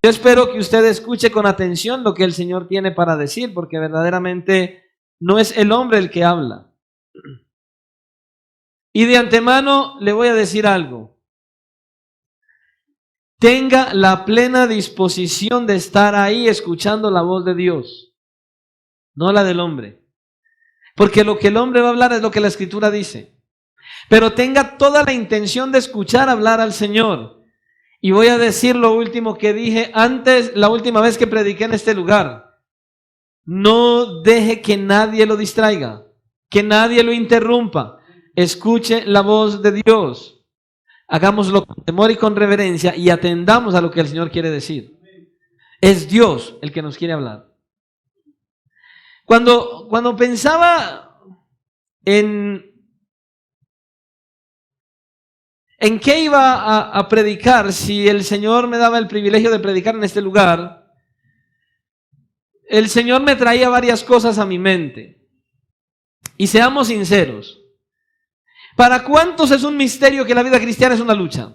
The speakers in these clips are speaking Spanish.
Yo espero que usted escuche con atención lo que el Señor tiene para decir, porque verdaderamente no es el hombre el que habla. Y de antemano le voy a decir algo. Tenga la plena disposición de estar ahí escuchando la voz de Dios, no la del hombre. Porque lo que el hombre va a hablar es lo que la Escritura dice. Pero tenga toda la intención de escuchar hablar al Señor. Y voy a decir lo último que dije antes, la última vez que prediqué en este lugar. No deje que nadie lo distraiga, que nadie lo interrumpa. Escuche la voz de Dios. Hagámoslo con temor y con reverencia y atendamos a lo que el Señor quiere decir. Es Dios el que nos quiere hablar. Cuando pensaba en qué iba a predicar, si el Señor me daba el privilegio de predicar en este lugar, el Señor me traía varias cosas a mi mente. Y seamos sinceros, ¿para cuántos es un misterio que la vida cristiana es una lucha?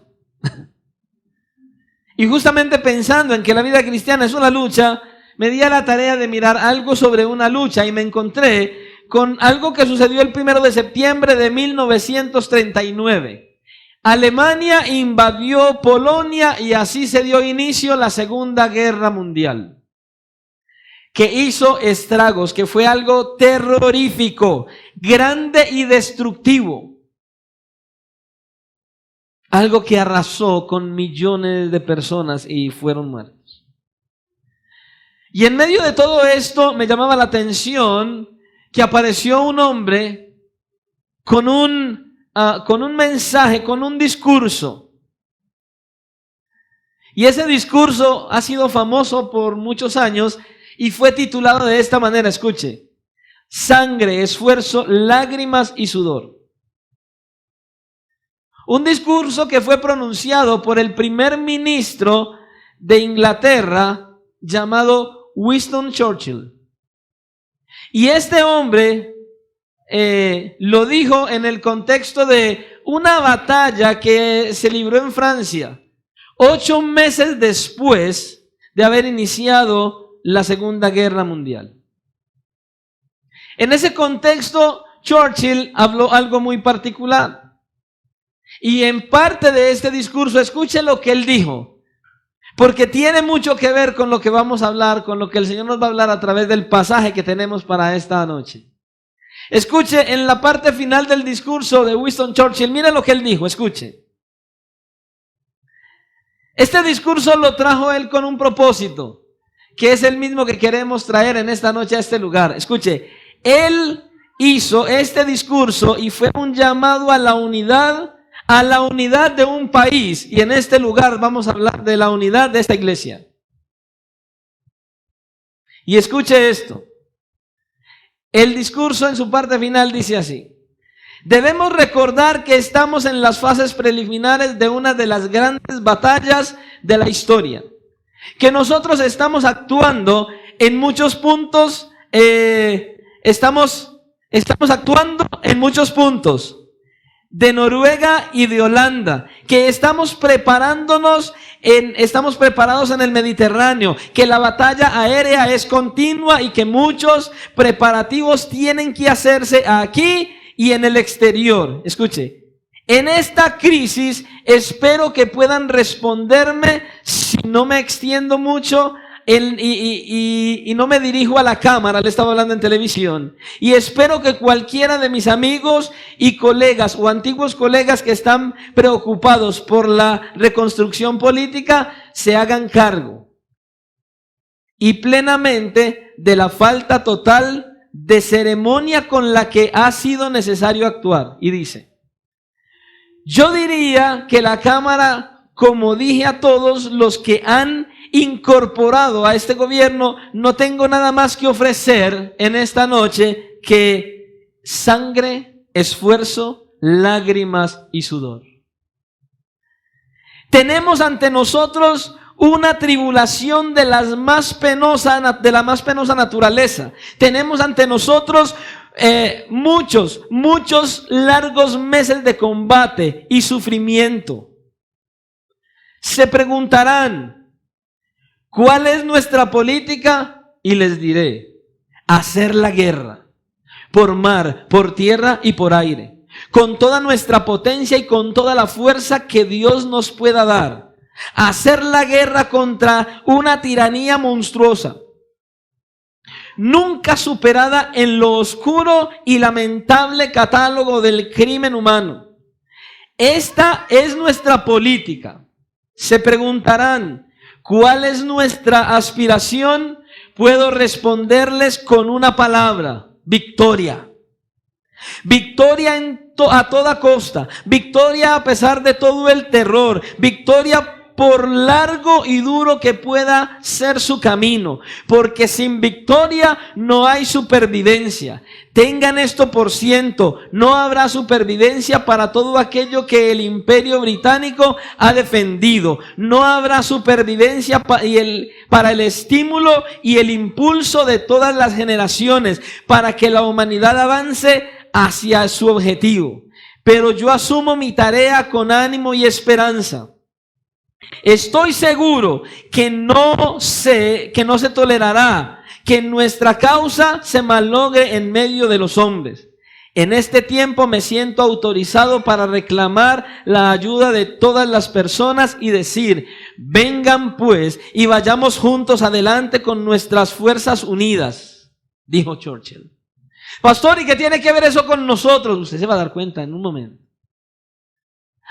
Y justamente pensando en que la vida cristiana es una lucha, me di a la tarea de mirar algo sobre una lucha y me encontré con algo que sucedió el 1 de septiembre de 1939. Alemania invadió Polonia y así se dio inicio la Segunda Guerra Mundial, que hizo estragos, que fue algo terrorífico, grande y destructivo. Algo que arrasó con millones de personas y fueron muertos. Y en medio de todo esto me llamaba la atención que apareció un hombre con un mensaje, con un discurso. Y ese discurso ha sido famoso por muchos años y fue titulado de esta manera, escuche: sangre, esfuerzo, lágrimas y sudor. Un discurso que fue pronunciado por el primer ministro de Inglaterra llamado Winston Churchill. Y este hombre lo dijo en el contexto de una batalla que se libró en Francia 8 meses después de haber iniciado la Segunda Guerra Mundial. En ese contexto, Churchill habló algo muy particular. Y en parte de este discurso, escuche lo que él dijo, porque tiene mucho que ver con lo que vamos a hablar, con lo que el Señor nos va a hablar a través del pasaje que tenemos para esta noche. Escuche, en la parte final del discurso de Winston Churchill, mire lo que él dijo, escuche. Este discurso lo trajo él con un propósito, que es el mismo que queremos traer en esta noche a este lugar. Escuche, él hizo este discurso y fue un llamado a la unidad de un país. Y en este lugar vamos a hablar de la unidad de esta iglesia. Y escuche esto. El discurso en su parte final dice así: debemos recordar que estamos en las fases preliminares de una de las grandes batallas de la historia, que nosotros estamos actuando en muchos puntos, estamos actuando en muchos puntos de Noruega y de Holanda, que estamos preparados en el Mediterráneo, que la batalla aérea es continua y que muchos preparativos tienen que hacerse aquí y en el exterior. Escuche, en esta crisis espero que puedan responderme, si no me extiendo mucho, y no me dirijo a la cámara, le estaba hablando en televisión, y espero que cualquiera de mis amigos y colegas o antiguos colegas que están preocupados por la reconstrucción política se hagan cargo y plenamente de la falta total de ceremonia con la que ha sido necesario actuar. Y dice: yo diría que la Cámara, como dije a todos los que han incorporado a este gobierno, no tengo nada más que ofrecer en esta noche que sangre, esfuerzo, lágrimas y sudor. Tenemos ante nosotros una tribulación de la más penosa naturaleza. Tenemos ante nosotros muchos largos meses de combate y sufrimiento. Se preguntarán: ¿Cuál es nuestra política? Y les diré, hacer la guerra, por mar, por tierra y por aire, con toda nuestra potencia y con toda la fuerza que Dios nos pueda dar. Hacer la guerra contra una tiranía monstruosa, nunca superada en lo oscuro y lamentable catálogo del crimen humano. Esta es nuestra política. Se preguntarán, ¿cuál es nuestra aspiración? Puedo responderles con una palabra: victoria. Victoria a toda costa, victoria a pesar de todo el terror, victoria por largo y duro que pueda ser su camino, porque sin victoria no hay supervivencia. Tengan esto por ciento, no habrá supervivencia para todo aquello que el Imperio Británico ha defendido. No habrá supervivencia para el estímulo y el impulso de todas las generaciones para que la humanidad avance hacia su objetivo. Pero yo asumo mi tarea con ánimo y esperanza. Estoy seguro que no se tolerará que nuestra causa se malogre en medio de los hombres. En este tiempo me siento autorizado para reclamar la ayuda de todas las personas y decir, vengan pues y vayamos juntos adelante con nuestras fuerzas unidas, dijo Churchill. Pastor, ¿y qué tiene que ver eso con nosotros? Usted se va a dar cuenta en un momento.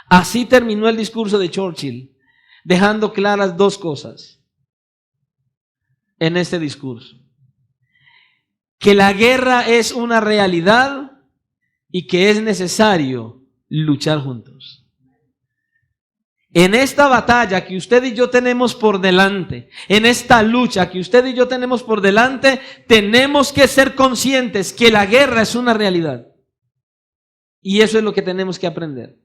Así terminó el discurso de Churchill, dejando claras dos cosas en este discurso: que la guerra es una realidad y que es necesario luchar juntos. En esta batalla que usted y yo tenemos por delante, en esta lucha que usted y yo tenemos por delante, tenemos que ser conscientes que la guerra es una realidad. Y eso es lo que tenemos que aprender.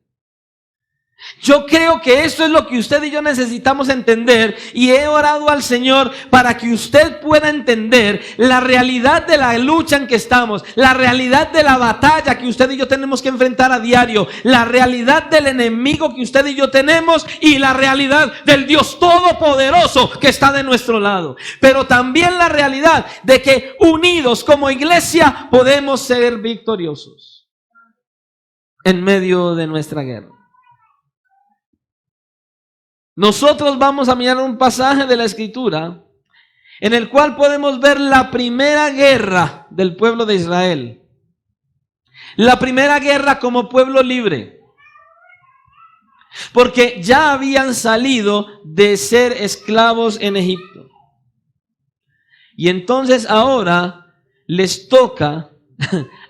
Yo creo que esto es lo que usted y yo necesitamos entender, y he orado al Señor para que usted pueda entender la realidad de la lucha en que estamos, la realidad de la batalla que usted y yo tenemos que enfrentar a diario, la realidad del enemigo que usted y yo tenemos y la realidad del Dios Todopoderoso que está de nuestro lado. Pero también la realidad de que unidos como iglesia podemos ser victoriosos en medio de nuestra guerra. Nosotros vamos a mirar un pasaje de la Escritura en el cual podemos ver la primera guerra del pueblo de Israel. La primera guerra como pueblo libre. Porque ya habían salido de ser esclavos en Egipto. Y entonces ahora les toca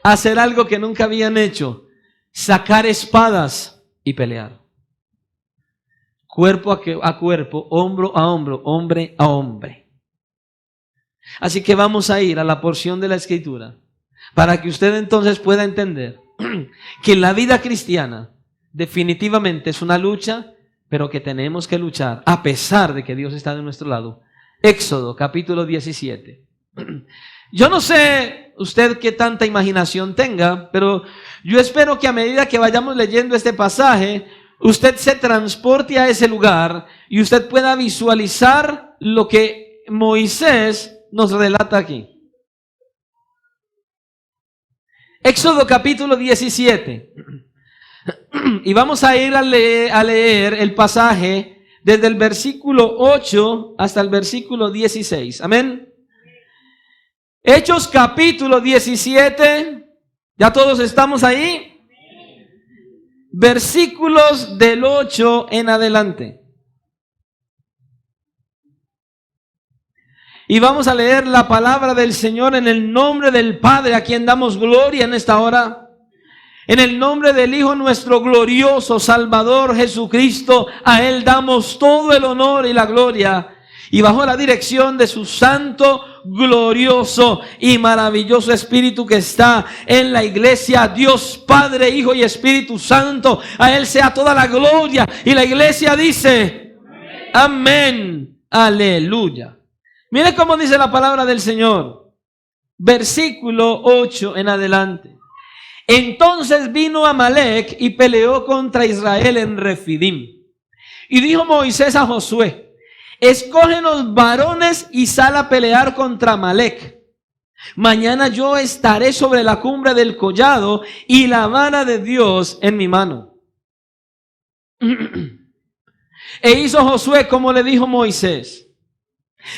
hacer algo que nunca habían hecho: sacar espadas y pelear. Cuerpo a cuerpo, hombro a hombro, hombre a hombre. Así que vamos a ir a la porción de la Escritura para que usted entonces pueda entender que la vida cristiana definitivamente es una lucha, pero que tenemos que luchar a pesar de que Dios está de nuestro lado. Éxodo capítulo 17. Yo no sé usted qué tanta imaginación tenga, pero yo espero que a medida que vayamos leyendo este pasaje, usted se transporte a ese lugar y usted pueda visualizar lo que Moisés nos relata aquí. Éxodo capítulo 17. Y vamos a ir a leer el pasaje desde el versículo 8 hasta el versículo 16. Amén. Hechos capítulo 17. ¿Ya todos estamos ahí? Versículos del 8 en adelante. Y vamos a leer la palabra del Señor en el nombre del Padre, a quien damos gloria en esta hora. En el nombre del Hijo, nuestro glorioso Salvador Jesucristo, a Él damos todo el honor y la gloria. Y bajo la dirección de su santo, glorioso y maravilloso Espíritu que está en la iglesia, Dios Padre, Hijo y Espíritu Santo, a Él sea toda la gloria. Y la iglesia dice, amén, aleluya. Mire cómo dice la palabra del Señor. Versículo 8 en adelante. Entonces vino Amalec y peleó contra Israel en Refidim. Y dijo Moisés a Josué: escógenos varones y sal a pelear contra Amalec. Mañana yo estaré sobre la cumbre del collado y la vara de Dios en mi mano. E hizo Josué como le dijo Moisés,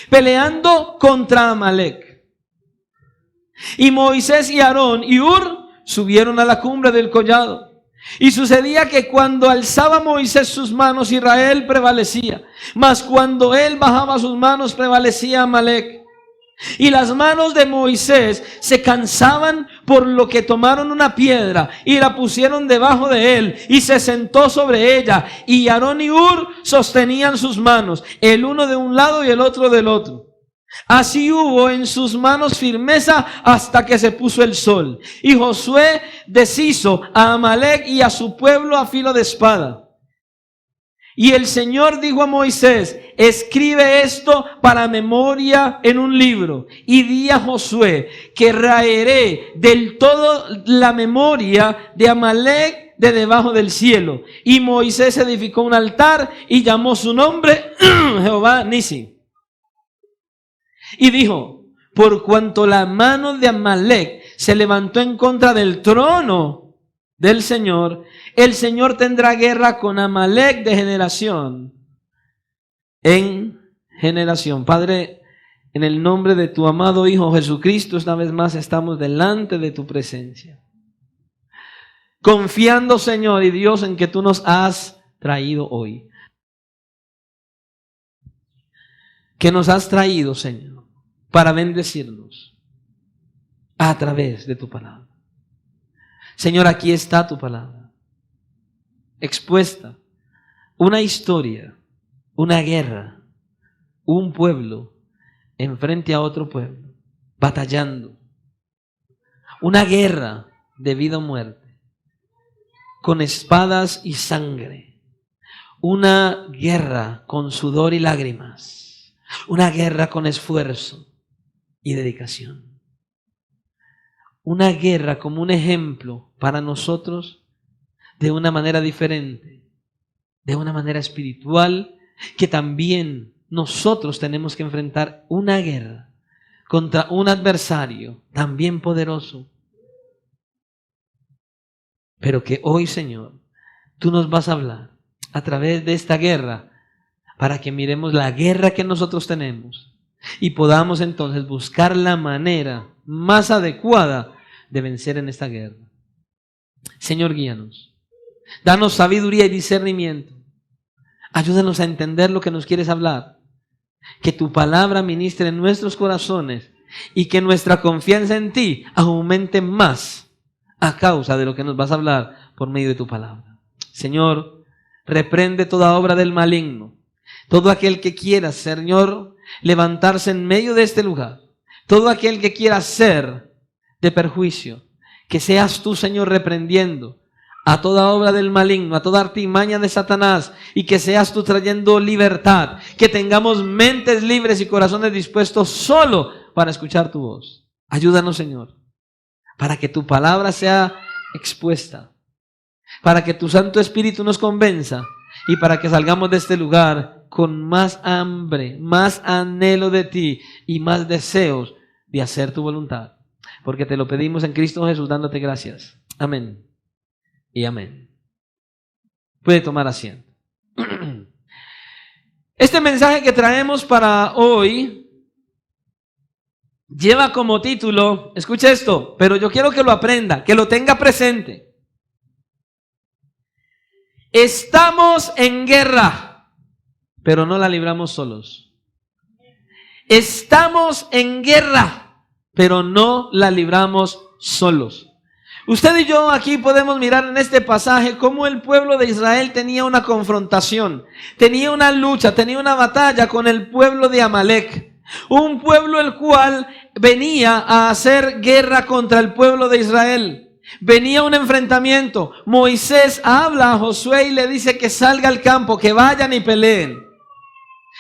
peleando contra Amalec. Y Moisés y Aarón y Hur subieron a la cumbre del collado. Y sucedía que cuando alzaba Moisés sus manos, Israel prevalecía. Mas cuando él bajaba sus manos, prevalecía Amalec. Y las manos de Moisés se cansaban, por lo que tomaron una piedra y la pusieron debajo de él y se sentó sobre ella. Y Aarón y Hur sostenían sus manos, el uno de un lado y el otro del otro. Así hubo en sus manos firmeza hasta que se puso el sol. Y Josué deshizo a Amalec y a su pueblo a filo de espada. Y el Señor dijo a Moisés, escribe esto para memoria en un libro. Y di a Josué que raeré del todo la memoria de Amalec de debajo del cielo. Y Moisés edificó un altar y llamó su nombre Jehová Nisi. Y dijo, por cuanto la mano de Amalec se levantó en contra del trono del Señor, el Señor tendrá guerra con Amalec de generación en generación. Padre, en el nombre de tu amado Hijo Jesucristo, una vez más estamos delante de tu presencia, confiando, Señor y Dios, en que tú nos has traído hoy. Que nos has traído, Señor, para bendecirnos a través de tu palabra. Señor, aquí está tu palabra, expuesta, una historia, una guerra, un pueblo enfrente a otro pueblo, batallando, una guerra de vida o muerte, con espadas y sangre, una guerra con sudor y lágrimas, una guerra con esfuerzo y dedicación. Una guerra como un ejemplo para nosotros de una manera diferente, de una manera espiritual, que también nosotros tenemos que enfrentar una guerra contra un adversario también poderoso. Pero que hoy, Señor, tú nos vas a hablar a través de esta guerra para que miremos la guerra que nosotros tenemos y podamos entonces buscar la manera más adecuada de vencer en esta guerra. Señor, guíanos. Danos sabiduría y discernimiento. Ayúdanos a entender lo que nos quieres hablar. Que tu palabra ministre en nuestros corazones y que nuestra confianza en ti aumente más a causa de lo que nos vas a hablar por medio de tu palabra. Señor, reprende toda obra del maligno. Todo aquel que quiera, Señor, levantarse en medio de este lugar. Todo aquel que quiera ser de perjuicio, que seas tú, Señor, reprendiendo a toda obra del maligno, a toda artimaña de Satanás, y que seas tú trayendo libertad, que tengamos mentes libres y corazones dispuestos solo para escuchar tu voz. Ayúdanos, Señor, para que tu palabra sea expuesta, para que tu Santo Espíritu nos convenza y para que salgamos de este lugar con más hambre, más anhelo de ti y más deseos de hacer tu voluntad. Porque te lo pedimos en Cristo Jesús, dándote gracias. Amén y amén. Puede tomar asiento. Este mensaje que traemos para hoy lleva como título, escucha esto, pero yo quiero que lo aprenda, que lo tenga presente. Estamos en guerra, pero no la libramos solos. Estamos en guerra, pero no la libramos solos. Usted y yo aquí podemos mirar en este pasaje cómo el pueblo de Israel tenía una confrontación, tenía una lucha, tenía una batalla con el pueblo de Amalec. Un pueblo el cual venía a hacer guerra contra el pueblo de Israel. Venía un enfrentamiento. Moisés habla a Josué y le dice que salga al campo, que vayan y peleen.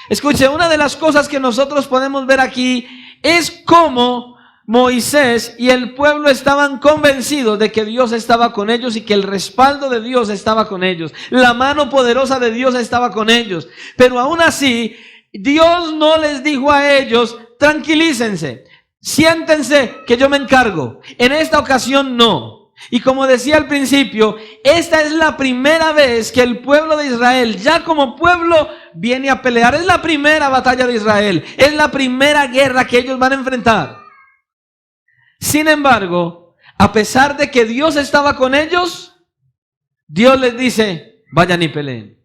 Escuche, una de las cosas que nosotros podemos ver aquí es cómo Moisés y el pueblo estaban convencidos de que Dios estaba con ellos y que el respaldo de Dios estaba con ellos. La mano poderosa de Dios estaba con ellos. Pero aún así, Dios no les dijo a ellos, tranquilícense, siéntense que yo me encargo. En esta ocasión no. Y como decía al principio, esta es la primera vez que el pueblo de Israel, ya como pueblo, viene a pelear. Es la primera batalla de Israel. Es la primera guerra que ellos van a enfrentar. Sin embargo, a pesar de que Dios estaba con ellos, Dios les dice, vayan y peleen.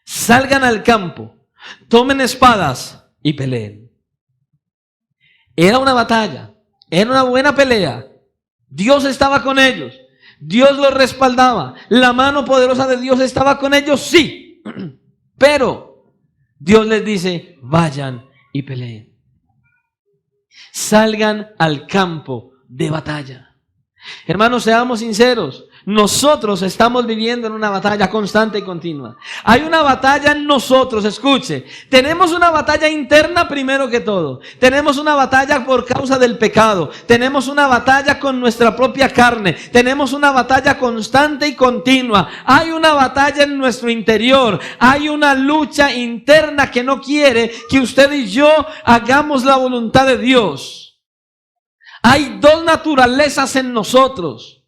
Salgan al campo, tomen espadas y peleen. Era una batalla, era una buena pelea. Dios estaba con ellos, Dios los respaldaba, la mano poderosa de Dios estaba con ellos, sí. Pero Dios les dice, vayan y peleen. Salgan al campo de batalla. Hermanos, seamos sinceros. Nosotros estamos viviendo en una batalla constante y continua. Hay una batalla en nosotros, escuche. Tenemos una batalla interna primero que todo. Tenemos una batalla por causa del pecado. Tenemos una batalla con nuestra propia carne. Tenemos una batalla constante y continua. Hay una batalla en nuestro interior. Hay una lucha interna que no quiere que usted y yo hagamos la voluntad de Dios. Hay dos naturalezas en nosotros.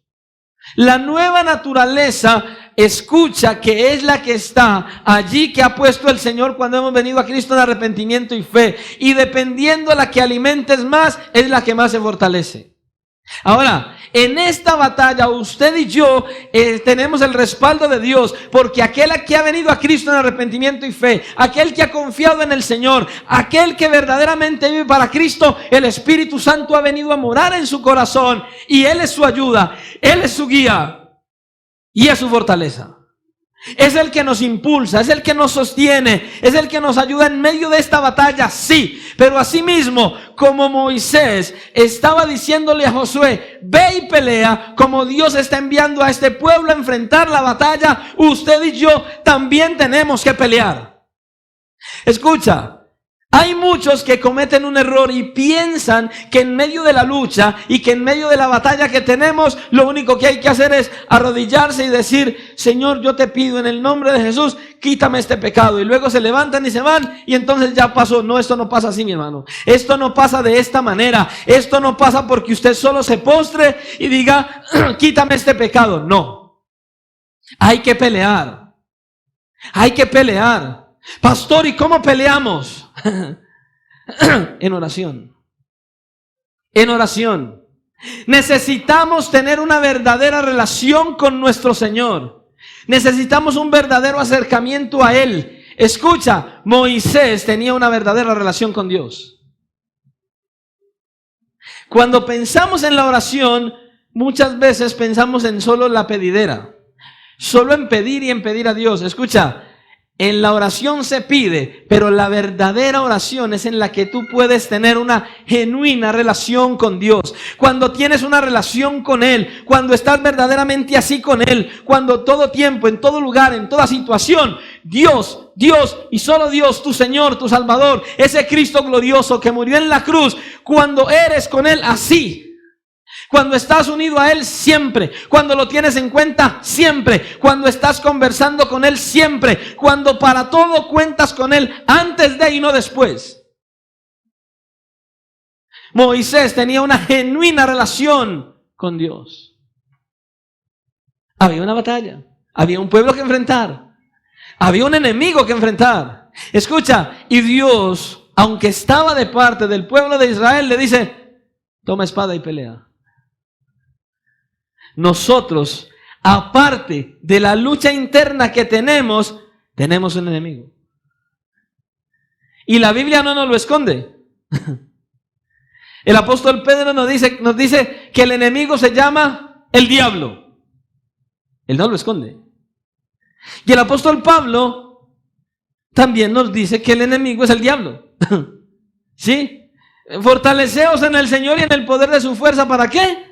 La nueva naturaleza escucha, que es la que está allí, que ha puesto el Señor cuando hemos venido a Cristo en arrepentimiento y fe. Y dependiendo la que alimentes más, es la que más se fortalece. Ahora, en esta batalla usted y yo tenemos el respaldo de Dios, porque aquel que ha venido a Cristo en arrepentimiento y fe, aquel que ha confiado en el Señor, aquel que verdaderamente vive para Cristo, el Espíritu Santo ha venido a morar en su corazón y Él es su ayuda, Él es su guía y es su fortaleza. Es el que nos impulsa, es el que nos sostiene, es el que nos ayuda en medio de esta batalla, sí. Pero asimismo, como Moisés estaba diciéndole a Josué, ve y pelea, como Dios está enviando a este pueblo a enfrentar la batalla, usted y yo también tenemos que pelear. Escucha. Hay muchos que cometen un error y piensan que en medio de la lucha y que en medio de la batalla que tenemos, lo único que hay que hacer es arrodillarse y decir, Señor, yo te pido en el nombre de Jesús, quítame este pecado. Y luego se levantan y se van y entonces ya pasó. No, esto no pasa así, mi hermano. Esto no pasa de esta manera. Esto no pasa porque usted solo se postre y diga, quítame este pecado. No. Hay que pelear. Hay que pelear. Pastor, ¿y cómo peleamos? En oración. En oración. Necesitamos tener una verdadera relación con nuestro Señor. Necesitamos un verdadero acercamiento a Él. Escucha, Moisés tenía una verdadera relación con Dios. Cuando pensamos en la oración, muchas veces pensamos en solo la pedidera. Solo en pedir y en pedir a Dios. Escucha, en la oración se pide, pero la verdadera oración es en la que tú puedes tener una genuina relación con Dios. Cuando tienes una relación con Él, cuando estás verdaderamente así con Él, cuando todo tiempo, en todo lugar, en toda situación, Dios y solo Dios, tu Señor, tu Salvador, ese Cristo glorioso que murió en la cruz, cuando eres con Él así, cuando estás unido a Él siempre, cuando lo tienes en cuenta siempre, cuando estás conversando con Él siempre, cuando para todo cuentas con Él antes de y no después. Moisés tenía una genuina relación con Dios. Había una batalla, había un pueblo que enfrentar, había un enemigo que enfrentar. Escucha, y Dios, aunque estaba de parte del pueblo de Israel, le dice, toma espada y pelea. Nosotros, aparte de la lucha interna que tenemos un enemigo. Y la Biblia no nos lo esconde. El apóstol Pedro nos dice que el enemigo se llama el diablo. Él no lo esconde. Y el apóstol Pablo también nos dice que el enemigo es el diablo. ¿Sí? Fortaleceos en el Señor y en el poder de su fuerza. ¿Para qué?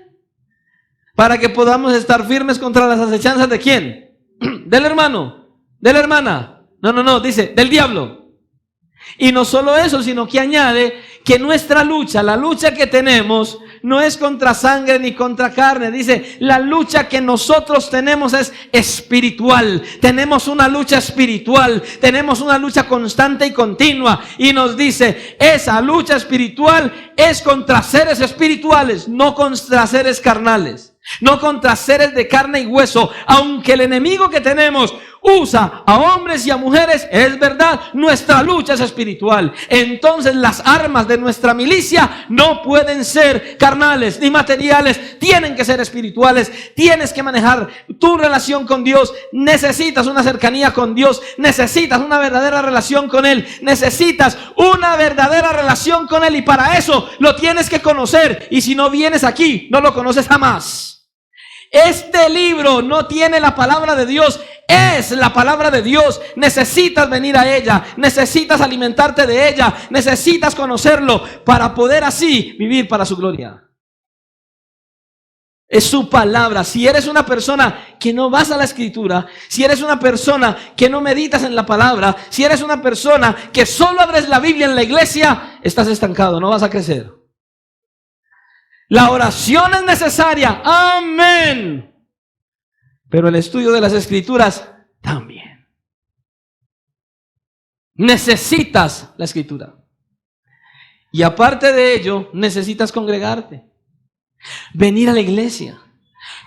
Para que podamos estar firmes contra las acechanzas ¿de quién? ¿Del hermano? ¿De la hermana? No, dice, del diablo. Y no solo eso, sino que añade que nuestra lucha, la lucha que tenemos, no es contra sangre ni contra carne. Dice, la lucha que nosotros tenemos es espiritual. Tenemos una lucha espiritual. Tenemos una lucha constante y continua. Y nos dice, esa lucha espiritual es contra seres espirituales, no contra seres carnales. No contra seres de carne y hueso. Aunque el enemigo que tenemos usa a hombres y a mujeres, es verdad, nuestra lucha es espiritual. Entonces las armas de nuestra milicia no pueden ser carnales ni materiales, tienen que ser espirituales. Tienes que manejar tu relación con Dios. Necesitas una cercanía con Dios, necesitas una verdadera relación con Él, necesitas una verdadera relación con Él, y para eso lo tienes que conocer. Y si no vienes aquí, no lo conoces jamás. Este libro no tiene la palabra de Dios, es la palabra de Dios. Necesitas venir a ella, necesitas alimentarte de ella, necesitas conocerlo para poder así vivir para su gloria. Es su palabra. Si eres una persona que no vas a la escritura, si eres una persona que no meditas en la palabra, si eres una persona que solo abres la Biblia en la iglesia, estás estancado, no vas a crecer. La oración es necesaria, amén. Pero el estudio de las escrituras también. Necesitas la escritura. Y aparte de ello, necesitas congregarte. Venir a la iglesia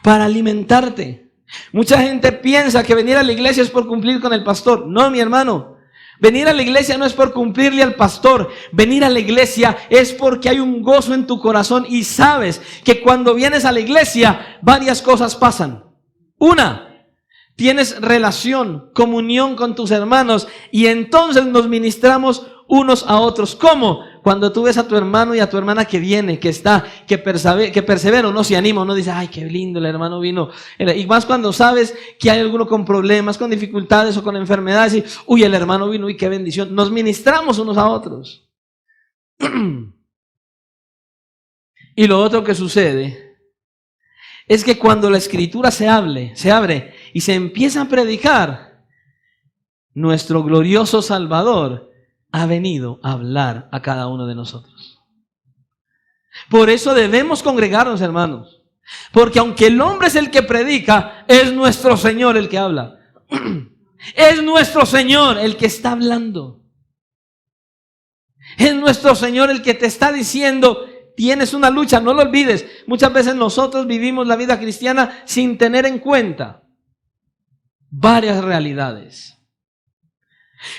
para alimentarte. Mucha gente piensa que venir a la iglesia es por cumplir con el pastor. No, mi hermano. Venir a la iglesia no es por cumplirle al pastor. Venir a la iglesia es porque hay un gozo en tu corazón y sabes que cuando vienes a la iglesia varias cosas pasan. Una, tienes relación, comunión con tus hermanos, y entonces nos ministramos unos a otros. ¿Cómo? Cuando tú ves a tu hermano y a tu hermana que viene, que está, que persevera, uno se anima, uno dice, ay, qué lindo, el hermano vino. Y más cuando sabes que hay alguno con problemas, con dificultades o con enfermedades, y uy, el hermano vino, uy, qué bendición. Nos ministramos unos a otros. Y lo otro que sucede es que cuando la escritura se abre y se empieza a predicar, nuestro glorioso Salvador ha venido a hablar a cada uno de nosotros. Por eso debemos congregarnos, hermanos. Porque aunque el hombre es el que predica, es nuestro Señor el que habla. Es nuestro Señor el que está hablando. Es nuestro Señor el que te está diciendo, tienes una lucha, no lo olvides. Muchas veces nosotros vivimos la vida cristiana sin tener en cuenta varias realidades.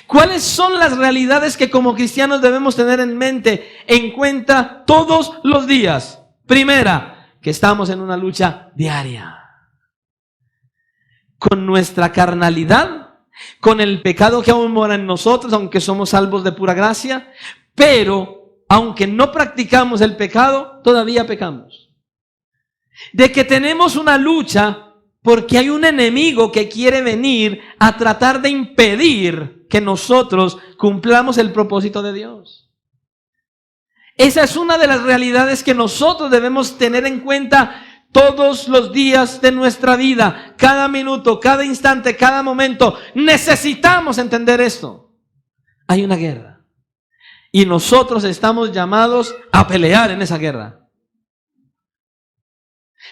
¿Cuáles son las realidades que como cristianos debemos tener en cuenta todos los días? Primera, que estamos en una lucha diaria con nuestra carnalidad, con el pecado que aún mora en nosotros, aunque somos salvos de pura gracia, pero aunque no practicamos el pecado, todavía pecamos. De que tenemos una lucha porque hay un enemigo que quiere venir a tratar de impedir que nosotros cumplamos el propósito de Dios. Esa es una de las realidades que nosotros debemos tener en cuenta todos los días de nuestra vida, cada minuto, cada instante, cada momento. Necesitamos entender esto. Hay una guerra y nosotros estamos llamados a pelear en esa guerra.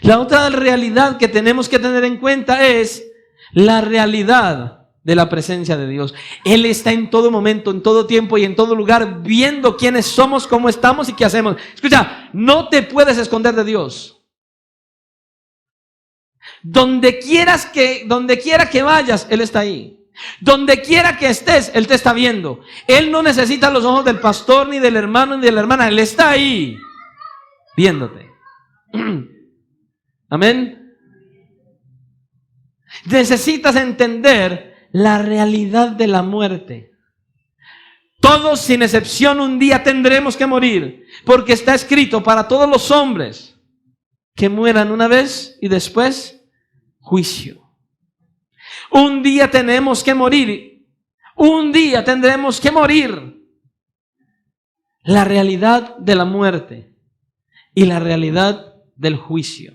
La otra realidad que tenemos que tener en cuenta es la realidad de la presencia de Dios. Él está en todo momento, en todo tiempo y en todo lugar, viendo quiénes somos, cómo estamos y qué hacemos. Escucha, no te puedes esconder de Dios. Donde quiera que vayas, Él está ahí. Donde quiera que estés, Él te está viendo. Él no necesita los ojos del pastor, ni del hermano, ni de la hermana. Él está ahí, viéndote. Amén. Necesitas entender la realidad de la muerte. Todos sin excepción un día tendremos que morir, porque está escrito para todos los hombres que mueran una vez y después juicio. Un día tenemos que morir. Un día tendremos que morir. La realidad de la muerte y la realidad del juicio.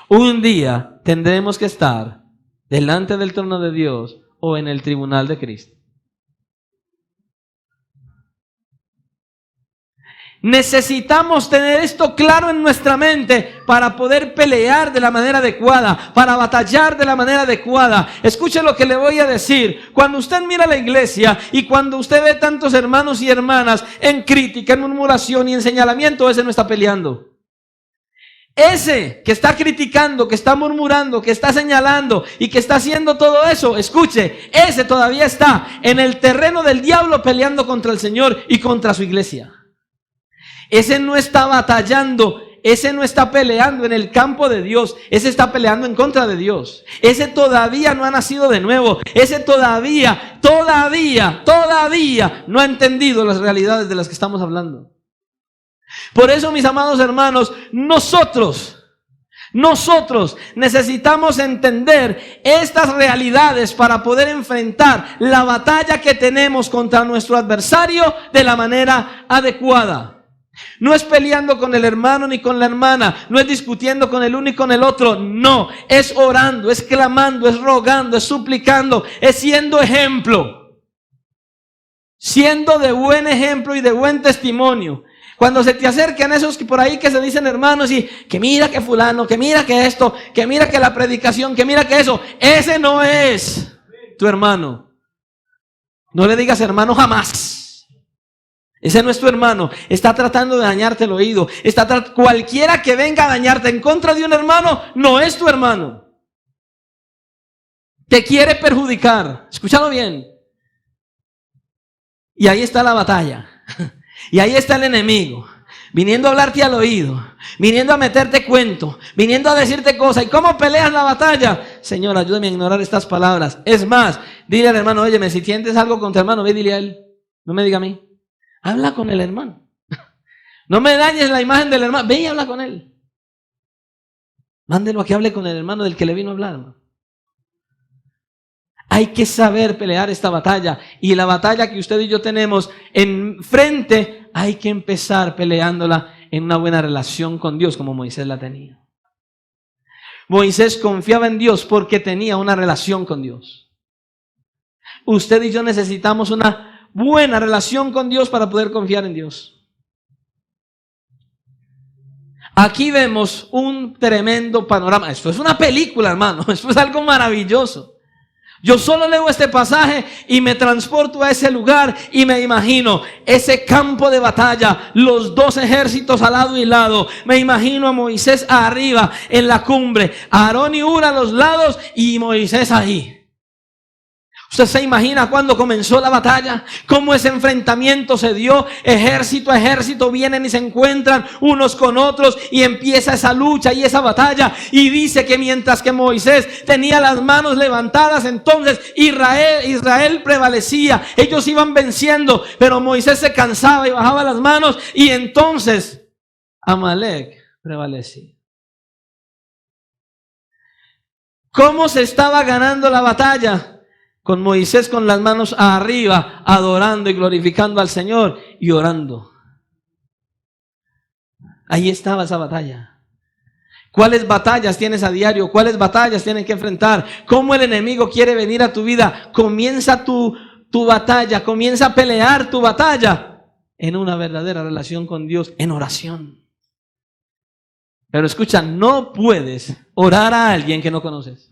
Un día tendremos que estar delante del trono de Dios o en el tribunal de Cristo. Necesitamos tener esto claro en nuestra mente para poder pelear de la manera adecuada, para batallar de la manera adecuada. Escuche lo que le voy a decir. Cuando usted mira la iglesia y cuando usted ve tantos hermanos y hermanas en crítica, en murmuración y en señalamiento, ese no está peleando. Ese que está criticando, que está murmurando, que está señalando y que está haciendo todo eso, escuche, ese todavía está en el terreno del diablo peleando contra el Señor y contra su iglesia. Ese no está batallando, ese no está peleando en el campo de Dios, ese está peleando en contra de Dios. Ese todavía no ha nacido de nuevo, ese todavía no ha entendido las realidades de las que estamos hablando. Por eso, mis amados hermanos, nosotros necesitamos entender estas realidades para poder enfrentar la batalla que tenemos contra nuestro adversario de la manera adecuada. No es peleando con el hermano ni con la hermana, no es discutiendo con el uno y con el otro, no, es orando, es clamando, es rogando, es suplicando, es siendo ejemplo, siendo de buen ejemplo y de buen testimonio. Cuando se te acercan esos que por ahí que se dicen hermanos y que mira que fulano, que mira que esto, que mira que la predicación, que mira que eso, ese no es tu hermano. No le digas hermano jamás. Ese no es tu hermano, está tratando de dañarte el oído. Cualquiera que venga a dañarte en contra de un hermano, no es tu hermano. Te quiere perjudicar, escúchalo bien. Y ahí está la batalla, y ahí está el enemigo, viniendo a hablarte al oído, viniendo a meterte cuento, viniendo a decirte cosas. ¿Y cómo peleas la batalla? Señor, ayúdame a ignorar estas palabras. Es más, dile al hermano, óyeme, si sientes algo con tu hermano, ve, dile a él, no me diga a mí. Habla con el hermano. No me dañes la imagen del hermano. Ve y habla con él. Mándelo a que hable con el hermano del que le vino a hablar, hermano. Hay que saber pelear esta batalla. Y la batalla que usted y yo tenemos enfrente, hay que empezar peleándola en una buena relación con Dios, como Moisés la tenía. Moisés confiaba en Dios porque tenía una relación con Dios. Usted y yo necesitamos una buena relación con Dios para poder confiar en Dios. Aquí vemos un tremendo panorama. Esto es una película, hermano. Esto es algo maravilloso. Yo solo leo este pasaje y me transporto a ese lugar y me imagino ese campo de batalla, los dos ejércitos al lado y lado. Me imagino a Moisés arriba en la cumbre, a Aarón y Hur a los lados y Moisés ahí. ¿Usted se imagina cuando comenzó la batalla? ¿Cómo ese enfrentamiento se dio? Ejército a ejército vienen y se encuentran unos con otros y empieza esa lucha y esa batalla. Y dice que mientras que Moisés tenía las manos levantadas, entonces Israel prevalecía. Ellos iban venciendo, pero Moisés se cansaba y bajaba las manos y entonces Amalek prevalecía. ¿Cómo se estaba ganando la batalla? Con Moisés con las manos arriba, adorando y glorificando al Señor y orando. Ahí estaba esa batalla. ¿Cuáles batallas tienes a diario? ¿Cuáles batallas tienes que enfrentar? ¿Cómo el enemigo quiere venir a tu vida? Comienza tu batalla, comienza a pelear tu batalla en una verdadera relación con Dios, en oración. Pero escucha, no puedes orar a alguien que no conoces.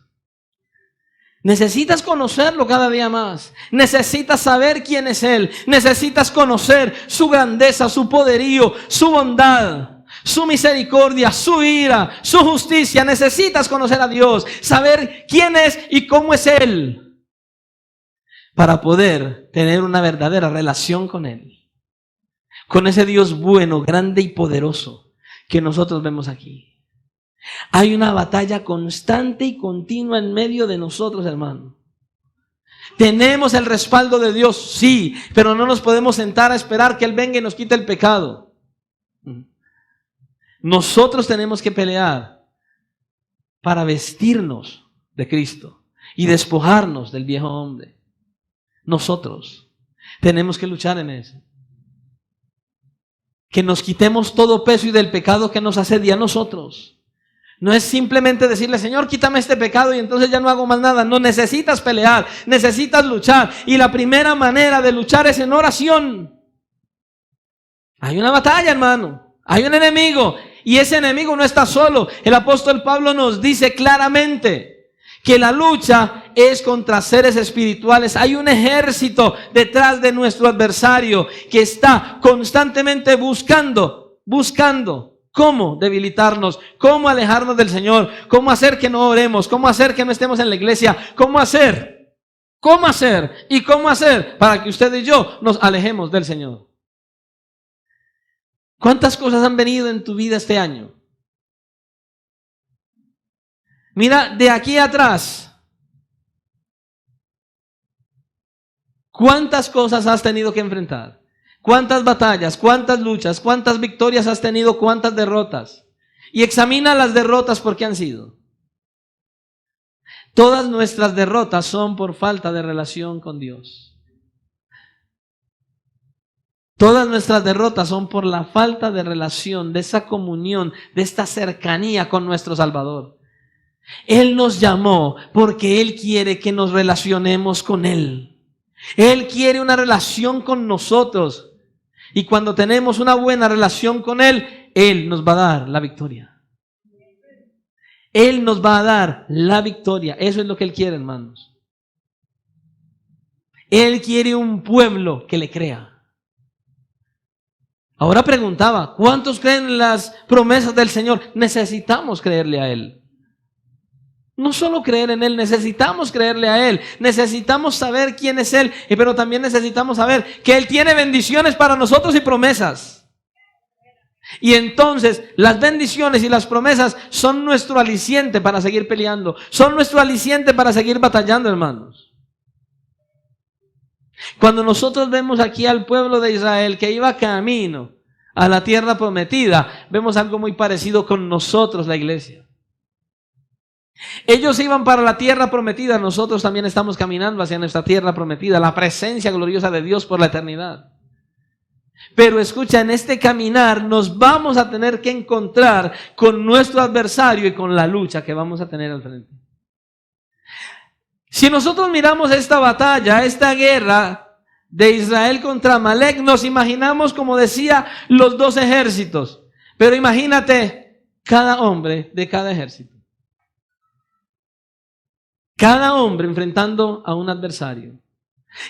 Necesitas conocerlo cada día más. Necesitas saber quién es Él. Necesitas conocer su grandeza, su poderío, su bondad, su misericordia, su ira, su justicia. Necesitas conocer a Dios, saber quién es y cómo es Él, para poder tener una verdadera relación con Él. Con ese Dios bueno, grande y poderoso que nosotros vemos aquí. Hay una batalla constante y continua en medio de nosotros, hermano. Tenemos el respaldo de Dios, sí, pero no nos podemos sentar a esperar que Él venga y nos quite el pecado. Nosotros tenemos que pelear para vestirnos de Cristo y despojarnos del viejo hombre. Nosotros tenemos que luchar en eso. Que nos quitemos todo peso y del pecado que nos asedia a nosotros. No es simplemente decirle, Señor, quítame este pecado y entonces ya no hago más nada. No, necesitas pelear, necesitas luchar. Y la primera manera de luchar es en oración. Hay una batalla, hermano. Hay un enemigo. Y ese enemigo no está solo. El apóstol Pablo nos dice claramente que la lucha es contra seres espirituales. Hay un ejército detrás de nuestro adversario que está constantemente buscando cómo debilitarnos, cómo alejarnos del Señor, cómo hacer que no oremos, cómo hacer que no estemos en la iglesia, cómo hacer para que usted y yo nos alejemos del Señor. ¿Cuántas cosas han venido en tu vida este año? Mira, de aquí atrás, ¿cuántas cosas has tenido que enfrentar? ¿Cuántas batallas, cuántas luchas, cuántas victorias has tenido, cuántas derrotas? Y examina las derrotas por qué han sido. Todas nuestras derrotas son por falta de relación con Dios. Todas nuestras derrotas son por la falta de relación, de esa comunión, de esta cercanía con nuestro Salvador. Él nos llamó porque Él quiere que nos relacionemos con Él. Él quiere una relación con nosotros. Y cuando tenemos una buena relación con Él, Él nos va a dar la victoria. Él nos va a dar la victoria. Eso es lo que Él quiere, hermanos. Él quiere un pueblo que le crea. Ahora preguntaba, ¿cuántos creen en las promesas del Señor? Necesitamos creerle a Él. No solo creer en Él, necesitamos creerle a Él. Necesitamos saber quién es Él, pero también necesitamos saber que Él tiene bendiciones para nosotros y promesas. Y entonces las bendiciones y las promesas son nuestro aliciente para seguir peleando. Son nuestro aliciente para seguir batallando, hermanos. Cuando nosotros vemos aquí al pueblo de Israel que iba camino a la tierra prometida, vemos algo muy parecido con nosotros, la iglesia. Ellos iban para la tierra prometida, nosotros también estamos caminando hacia nuestra tierra prometida, la presencia gloriosa de Dios por la eternidad. Pero escucha, en este caminar nos vamos a tener que encontrar con nuestro adversario y con la lucha que vamos a tener al frente. Si nosotros miramos esta batalla, esta guerra de Israel contra Amalek, nos imaginamos, como decía, los dos ejércitos. Pero imagínate cada hombre de cada ejército. Cada hombre enfrentando a un adversario.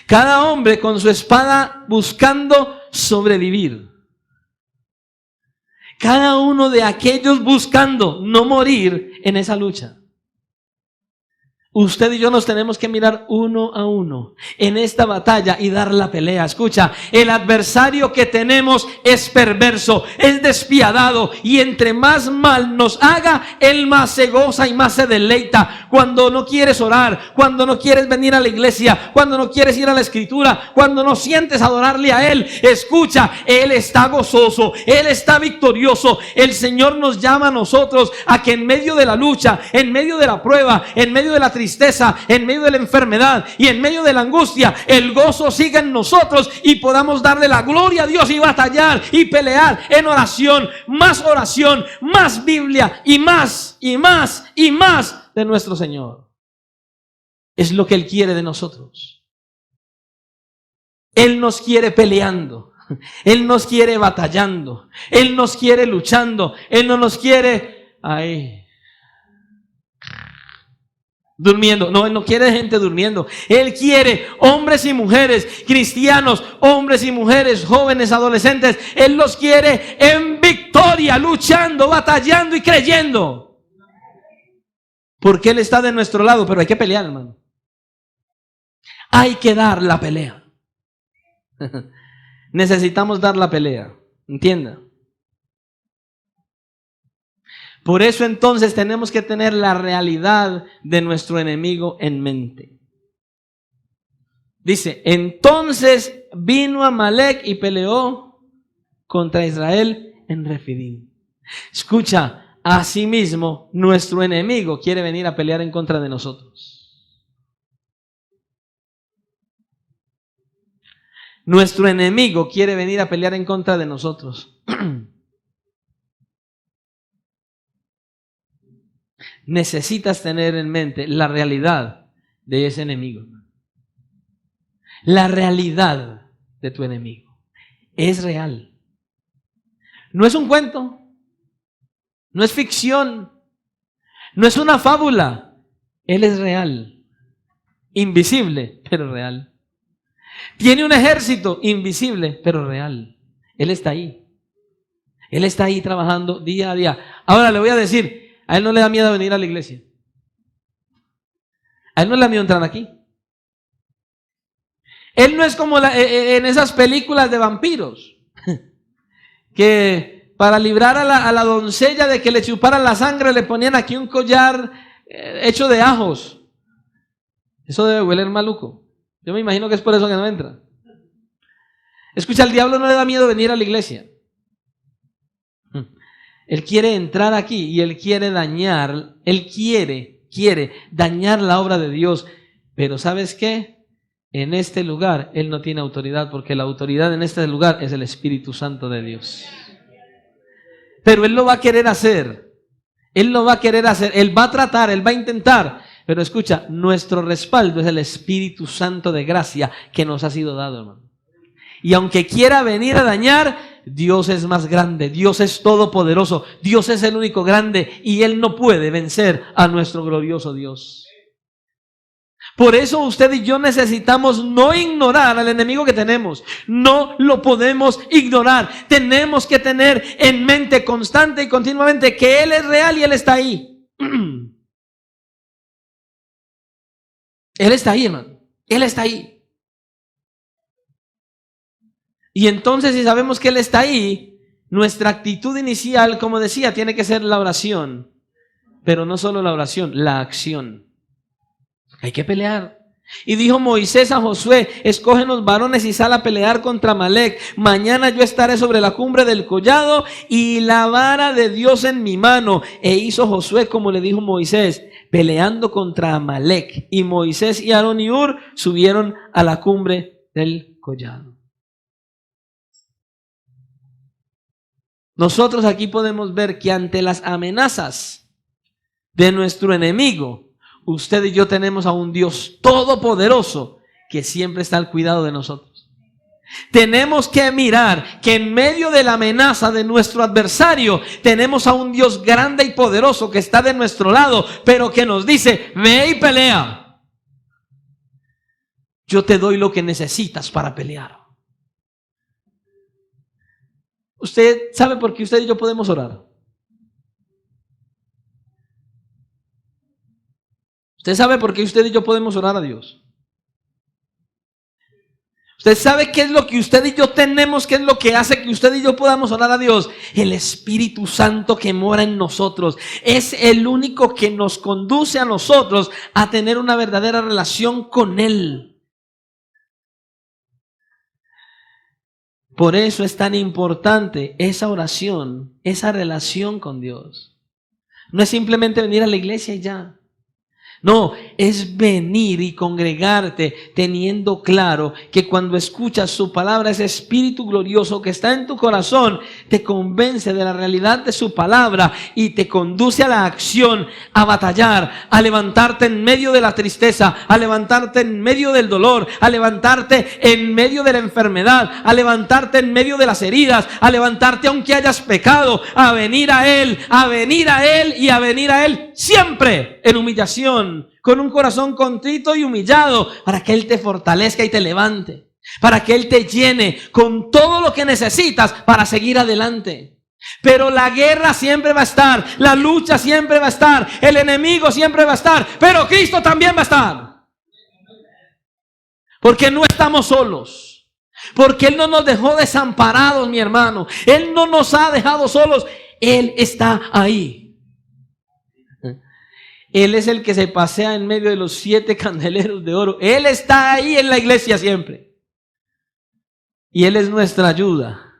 Cada hombre con su espada buscando sobrevivir. Cada uno de aquellos buscando no morir en esa lucha. Usted y yo nos tenemos que mirar uno a uno en esta batalla y dar la pelea. Escucha, el adversario que tenemos es perverso, es despiadado, y entre más mal nos haga, él más se goza y más se deleita. Cuando no quieres orar, cuando no quieres venir a la iglesia, cuando no quieres ir a la escritura, cuando no sientes adorarle a Él, escucha, Él está gozoso, Él está victorioso. El Señor nos llama a nosotros a que en medio de la lucha, en medio de la prueba, en medio de la tristeza, en medio de la enfermedad y en medio de la angustia, el gozo siga en nosotros y podamos darle la gloria a Dios y batallar y pelear en oración, más Biblia y más de nuestro Señor. Es lo que Él quiere de nosotros. Él nos quiere peleando, Él nos quiere batallando, Él nos quiere luchando, Él no nos quiere durmiendo. No, Él no quiere gente durmiendo. Él quiere hombres y mujeres, cristianos, hombres y mujeres, jóvenes, adolescentes. Él los quiere en victoria, luchando, batallando y creyendo. Porque Él está de nuestro lado, pero hay que pelear, hermano. Hay que dar la pelea. Necesitamos dar la pelea. ¿Entienda? Por eso entonces tenemos que tener la realidad de nuestro enemigo en mente. Dice, entonces vino Amalek y peleó contra Israel en Refidim. Escucha, asimismo nuestro enemigo quiere venir a pelear en contra de nosotros. Nuestro enemigo quiere venir a pelear en contra de nosotros. Necesitas tener en mente la realidad de ese enemigo. La realidad de tu enemigo es real. No es un cuento, no es ficción, no es una fábula. Él es real, invisible, pero real. Tiene un ejército invisible, pero real. Él está ahí. Él está ahí trabajando día a día. Ahora le voy a decir, a él no le da miedo venir a la iglesia. A él no le da miedo entrar aquí. Él no es como en esas películas de vampiros, que para librar a la doncella de que le chuparan la sangre le ponían aquí un collar hecho de ajos. Eso debe hueler maluco. Yo me imagino que es por eso que no entra. Escucha, al diablo no le da miedo venir a la iglesia. Él quiere entrar aquí y él quiere dañar, quiere dañar la obra de Dios. Pero ¿sabes qué? En este lugar él no tiene autoridad, porque la autoridad en este lugar es el Espíritu Santo de Dios. Pero él lo va a querer hacer. Él lo va a querer hacer. Él va a tratar, él va a intentar. Pero escucha, nuestro respaldo es el Espíritu Santo de gracia que nos ha sido dado, hermano. Y aunque quiera venir a dañar, Dios es más grande, Dios es todopoderoso, Dios es el único grande y Él no puede vencer a nuestro glorioso Dios. Por eso usted y yo necesitamos no ignorar al enemigo que tenemos. No lo podemos ignorar. Tenemos que tener en mente constante y continuamente que Él es real y Él está ahí. Él está ahí, hermano. Él está ahí. Y entonces, si sabemos que Él está ahí, nuestra actitud inicial, como decía, tiene que ser la oración. Pero no solo la oración, la acción. Hay que pelear. Y dijo Moisés a Josué: escógenos varones y sal a pelear contra Amalec. Mañana yo estaré sobre la cumbre del collado y la vara de Dios en mi mano. E hizo Josué como le dijo Moisés, peleando contra Amalec. Y Moisés y Aarón y Hur subieron a la cumbre del collado. Nosotros aquí podemos ver que ante las amenazas de nuestro enemigo, usted y yo tenemos a un Dios todopoderoso que siempre está al cuidado de nosotros. Tenemos que mirar que en medio de la amenaza de nuestro adversario tenemos a un Dios grande y poderoso que está de nuestro lado, pero que nos dice: ve y pelea. Yo te doy lo que necesitas para pelear. ¿Usted sabe por qué usted y yo podemos orar? ¿Usted sabe por qué usted y yo podemos orar a Dios? ¿Usted sabe qué es lo que usted y yo tenemos? ¿Qué es lo que hace que usted y yo podamos orar a Dios? El Espíritu Santo que mora en nosotros. Es el único que nos conduce a nosotros a tener una verdadera relación con Él. Por eso es tan importante esa oración, esa relación con Dios. No es simplemente venir a la iglesia y ya. No, es venir y congregarte teniendo claro que cuando escuchas su palabra, ese Espíritu glorioso que está en tu corazón te convence de la realidad de su palabra y te conduce a la acción, a batallar, a levantarte en medio de la tristeza, a levantarte en medio del dolor, a levantarte en medio de la enfermedad, a levantarte en medio de las heridas, a levantarte aunque hayas pecado, a venir a Él y a venir a Él siempre en humillación, con un corazón contrito y humillado, para que Él te fortalezca y te levante, para que Él te llene con todo lo que necesitas para seguir adelante. Pero la guerra siempre va a estar, la lucha siempre va a estar, el enemigo siempre va a estar, pero Cristo también va a estar. Porque no estamos solos, porque Él no nos dejó desamparados, mi hermano. Él no nos ha dejado solos, Él está ahí. Él es el que se pasea en medio de los 7 candeleros de oro. Él está ahí en la iglesia siempre. Y Él es nuestra ayuda.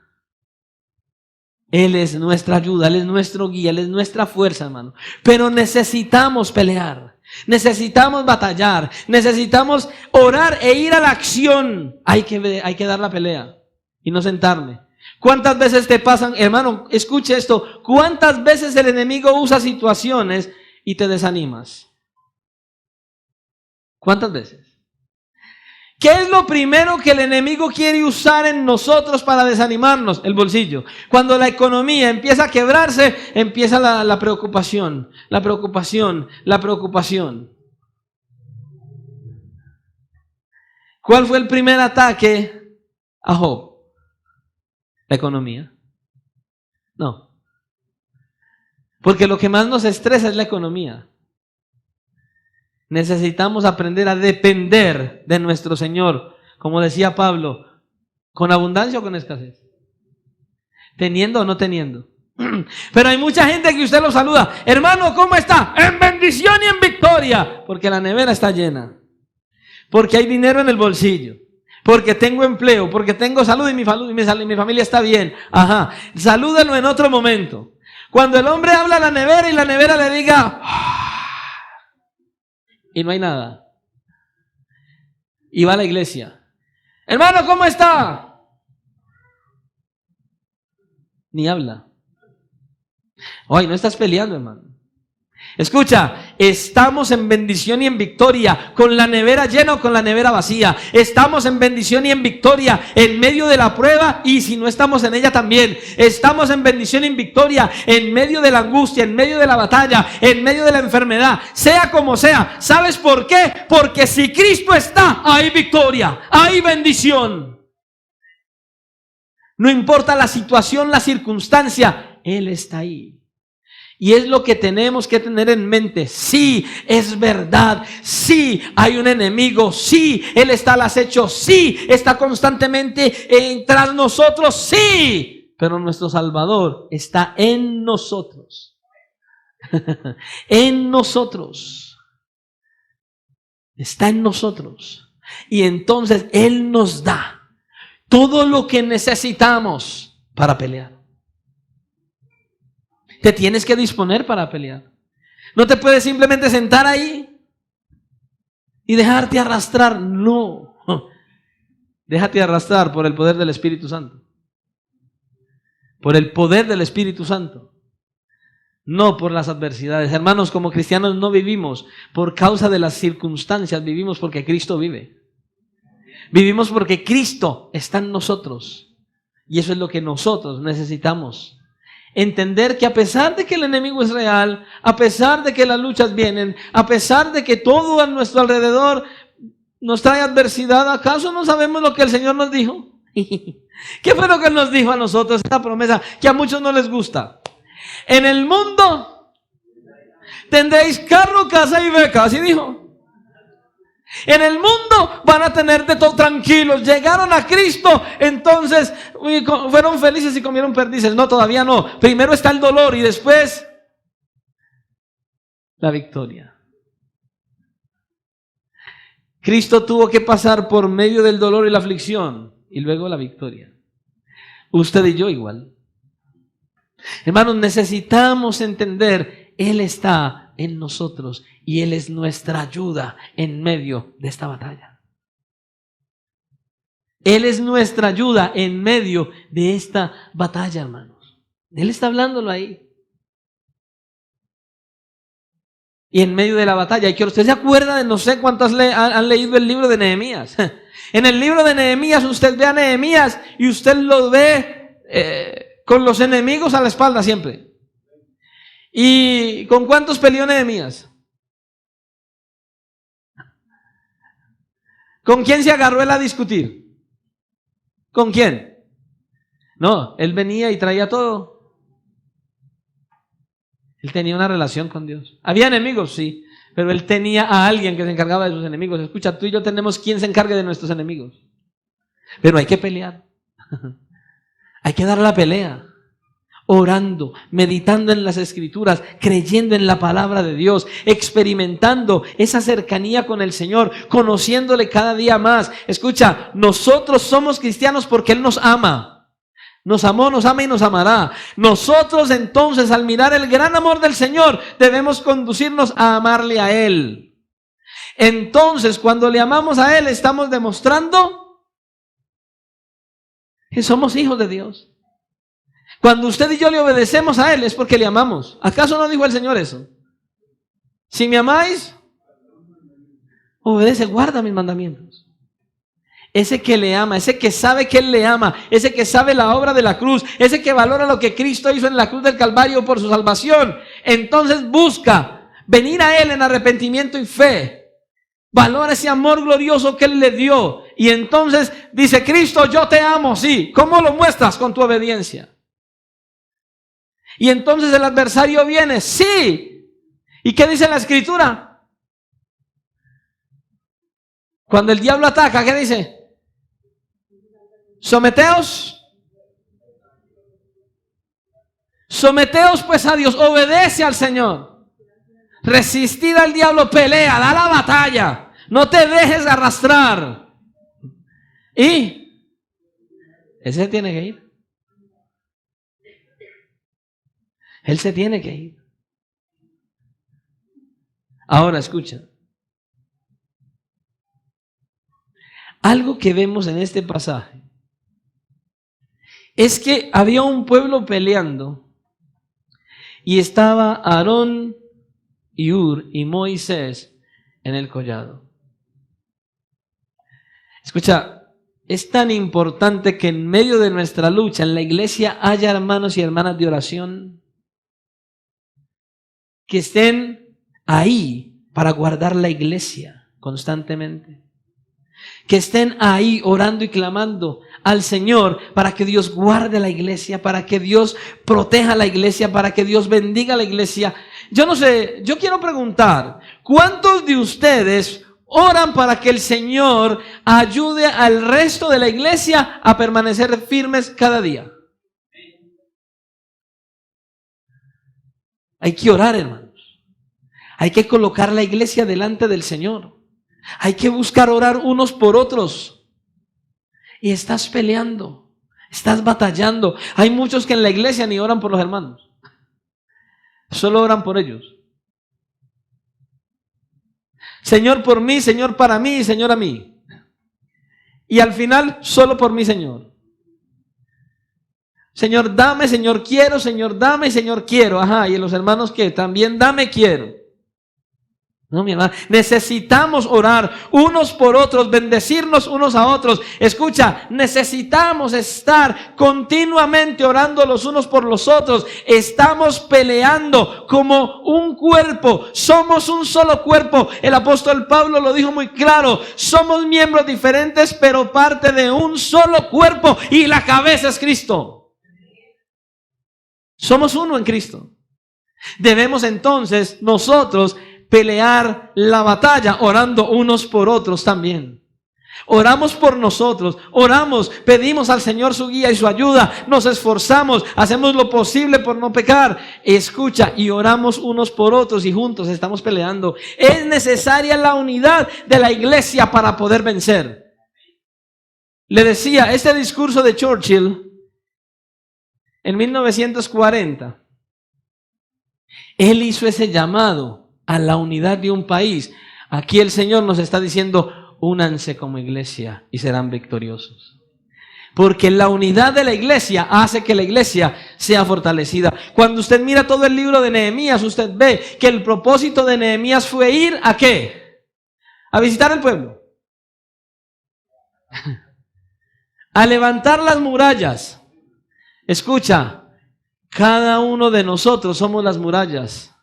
Él es nuestra ayuda, Él es nuestro guía, Él es nuestra fuerza, hermano. Pero necesitamos pelear, necesitamos batallar, necesitamos orar e ir a la acción. Hay que dar la pelea y no sentarme. ¿Cuántas veces te pasan, hermano? Escuche esto. ¿Cuántas veces el enemigo usa situaciones y te desanimas? ¿Cuántas veces? ¿Qué es lo primero que el enemigo quiere usar en nosotros para desanimarnos? El bolsillo. Cuando la economía empieza a quebrarse, empieza la preocupación, la preocupación, la preocupación. ¿Cuál fue el primer ataque a Job? La economía. No. Porque lo que más nos estresa es la economía. Necesitamos aprender a depender de nuestro Señor, como decía Pablo, ¿con abundancia o con escasez? ¿Teniendo o no teniendo? Pero hay mucha gente que usted lo saluda, hermano, ¿cómo está? En bendición y en victoria, porque la nevera está llena, porque hay dinero en el bolsillo, porque tengo empleo, porque tengo salud y mi familia está bien. Ajá, salúdenlo en otro momento. Cuando el hombre habla a la nevera y la nevera le diga... y no hay nada. Y va a la iglesia. Hermano, ¿cómo está? Ni habla. Ay, no estás peleando, hermano. Escucha, estamos en bendición y en victoria, con la nevera llena o con la nevera vacía. Estamos en bendición y en victoria en medio de la prueba, y si no estamos en ella también. Estamos en bendición y en victoria en medio de la angustia, en medio de la batalla, en medio de la enfermedad, sea como sea. ¿Sabes por qué? Porque si Cristo está, hay victoria, hay bendición. No importa la situación, la circunstancia, Él está ahí. Y es lo que tenemos que tener en mente. Sí, es verdad. Sí, hay un enemigo. Sí, Él está al acecho. Sí, está constantemente tras nosotros. Sí, pero nuestro Salvador está en nosotros. En nosotros. Está en nosotros. Y entonces Él nos da todo lo que necesitamos para pelear. Te tienes que disponer para pelear. No te puedes simplemente sentar ahí y dejarte arrastrar. No. Déjate arrastrar por el poder del Espíritu Santo. Por el poder del Espíritu Santo. No por las adversidades. Hermanos, como cristianos no vivimos por causa de las circunstancias. Vivimos porque Cristo vive. Vivimos porque Cristo está en nosotros. Y eso es lo que nosotros necesitamos. Entender que a pesar de que el enemigo es real, a pesar de que las luchas vienen, a pesar de que todo a nuestro alrededor nos trae adversidad, ¿acaso no sabemos lo que el Señor nos dijo? ¿Qué fue lo que Él nos dijo a nosotros? Esta promesa que a muchos no les gusta. En el mundo tendréis carro, casa y beca, así dijo. En el mundo van a tener de todo, tranquilos. Llegaron a Cristo, entonces fueron felices y comieron perdices. No, todavía no. Primero está el dolor y después la victoria. Cristo tuvo que pasar por medio del dolor y la aflicción y luego la victoria. Usted y yo igual. Hermanos, necesitamos entender, Él está en nosotros y Él es nuestra ayuda en medio de esta batalla. Él es nuestra ayuda en medio de esta batalla, hermanos. Él está hablándolo ahí. Y en medio de la batalla, y que usted se acuerda de, no sé cuántos han leído el libro de Nehemías. En el libro de Nehemías usted ve a Nehemías y usted lo ve con los enemigos a la espalda siempre. ¿Y con cuántos peleó Nehemías? ¿Con quién se agarró él a discutir? ¿Con quién? No, él venía y traía todo. Él tenía una relación con Dios. Había enemigos, sí, pero él tenía a alguien que se encargaba de sus enemigos. Escucha, tú y yo tenemos quien se encargue de nuestros enemigos. Pero hay que pelear. Hay que dar la pelea. Orando, meditando en las Escrituras, creyendo en la palabra de Dios, experimentando esa cercanía con el Señor, conociéndole cada día más. Escucha, nosotros somos cristianos porque Él nos ama. Nos amó, nos ama y nos amará. Nosotros entonces, al mirar el gran amor del Señor, debemos conducirnos a amarle a Él. Entonces, cuando le amamos a Él, estamos demostrando que somos hijos de Dios. Cuando usted y yo le obedecemos a Él es porque le amamos. ¿Acaso no dijo el Señor eso? Si me amáis, obedece, guarda mis mandamientos. ese que le ama, ese que sabe que Él le ama, ese que sabe la obra de la cruz, ese que valora lo que Cristo hizo en la cruz del Calvario por su salvación, entonces busca venir a Él en arrepentimiento y fe. Valora ese amor glorioso que Él le dio. Y entonces dice: Cristo, yo te amo, sí. ¿Cómo lo muestras? Con tu obediencia. Y entonces el adversario viene, sí. ¿Y qué dice la Escritura? Cuando el diablo ataca, ¿qué dice? Someteos pues a Dios, obedece al Señor. Resistid al diablo, pelea, da la batalla. No te dejes arrastrar. Y ese tiene que ir. Él se tiene que ir. Ahora escucha. Algo que vemos en este pasaje es que había un pueblo peleando y estaba Aarón y Hur y Moisés en el collado. Escucha, es tan importante que en medio de nuestra lucha en la iglesia haya hermanos y hermanas de oración que estén ahí para guardar la iglesia constantemente. Que estén ahí orando y clamando al Señor para que Dios guarde la iglesia, para que Dios proteja la iglesia, para que Dios bendiga la iglesia. Yo no sé, yo quiero preguntar, ¿cuántos de ustedes oran para que el Señor ayude al resto de la iglesia a permanecer firmes cada día? Hay que orar, hermanos. Hay que colocar la iglesia delante del Señor. Hay que buscar orar unos por otros. Y estás peleando, estás batallando. Hay muchos que en la iglesia ni oran por los hermanos. Solo oran por ellos. Señor por mí, Señor para mí, Señor a mí. Y al final, solo por mí, Señor. Señor, dame, Señor, quiero, Señor, dame, Señor, quiero. Ajá, y los hermanos que también dame, quiero. No, mi hermano, necesitamos orar unos por otros, bendecirnos unos a otros. Escucha, necesitamos estar continuamente orando los unos por los otros. Estamos peleando como un cuerpo, somos un solo cuerpo. El apóstol Pablo lo dijo muy claro: somos miembros diferentes, pero parte de un solo cuerpo, y la cabeza es Cristo. Somos uno en Cristo. Debemos entonces nosotros pelear la batalla orando unos por otros también. Oramos por nosotros, oramos, pedimos al Señor su guía y su ayuda, nos esforzamos, hacemos lo posible por no pecar. Escucha, y oramos unos por otros y juntos estamos peleando. Es necesaria la unidad de la iglesia para poder vencer. Le decía, este discurso de Churchill en 1940, él hizo ese llamado a la unidad de un país. Aquí el Señor nos está diciendo: únanse como iglesia y serán victoriosos. Porque la unidad de la iglesia hace que la iglesia sea fortalecida. Cuando usted mira todo el libro de Nehemías, usted ve que el propósito de Nehemías fue ir ¿a qué? A visitar el pueblo. A levantar las murallas. Escucha, cada uno de nosotros somos las murallas.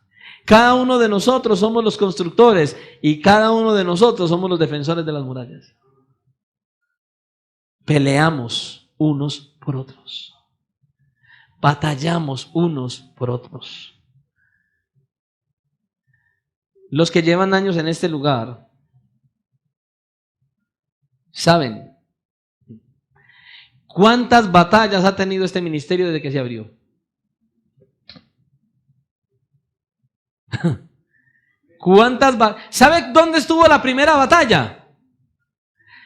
Cada uno de nosotros somos los constructores y cada uno de nosotros somos los defensores de las murallas. Peleamos unos por otros. Batallamos unos por otros. Los que llevan años en este lugar saben cuántas batallas ha tenido este ministerio desde que se abrió. ¿Sabe dónde estuvo la primera batalla?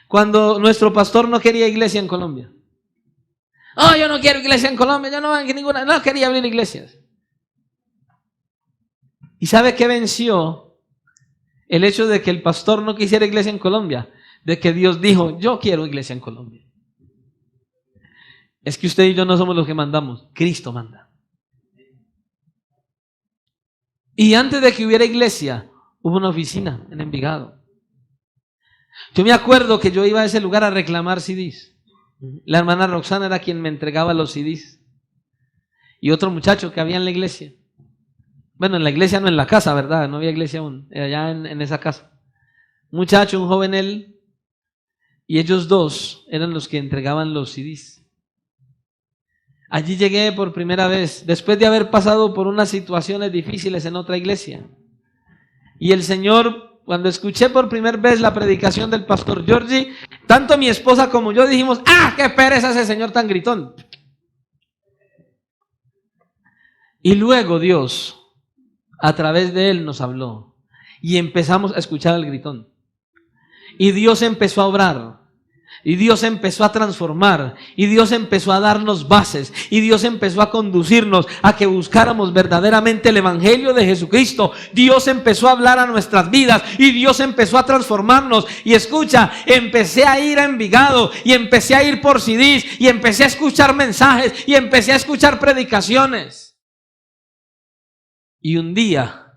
Cuando nuestro pastor no quería iglesia en Colombia. Oh, yo no quiero iglesia en Colombia, yo no quería abrir iglesias. ¿Y sabe qué venció el hecho de que el pastor no quisiera iglesia en Colombia? De que Dios dijo: yo quiero iglesia en Colombia. Es que usted y yo no somos los que mandamos, Cristo manda. Y antes de que hubiera iglesia, hubo una oficina en Envigado. Yo me acuerdo que yo iba a ese lugar a reclamar CDs. La hermana Roxana era quien me entregaba los CDs. Y otro muchacho que había en la iglesia. Bueno, en la iglesia no, en la casa, ¿verdad? No había iglesia aún, allá en esa casa. Un muchacho, un joven él, y ellos dos eran los que entregaban los CDs. Allí llegué por primera vez, después de haber pasado por unas situaciones difíciles en otra iglesia. Y el Señor, cuando escuché por primera vez la predicación del pastor Georgie, tanto mi esposa como yo dijimos, ¡ah, qué pereza ese señor tan gritón! Y luego Dios, a través de él, nos habló. Y empezamos a escuchar al gritón. Y Dios empezó a obrar. Y Dios empezó a transformar. Y Dios empezó a darnos bases. Y Dios empezó a conducirnos a que buscáramos verdaderamente el Evangelio de Jesucristo. Dios empezó a hablar a nuestras vidas. Y Dios empezó a transformarnos. Y escucha, empecé a ir a Envigado. Y empecé a ir por CDs. Y empecé a escuchar mensajes. Y empecé a escuchar predicaciones. Y un día,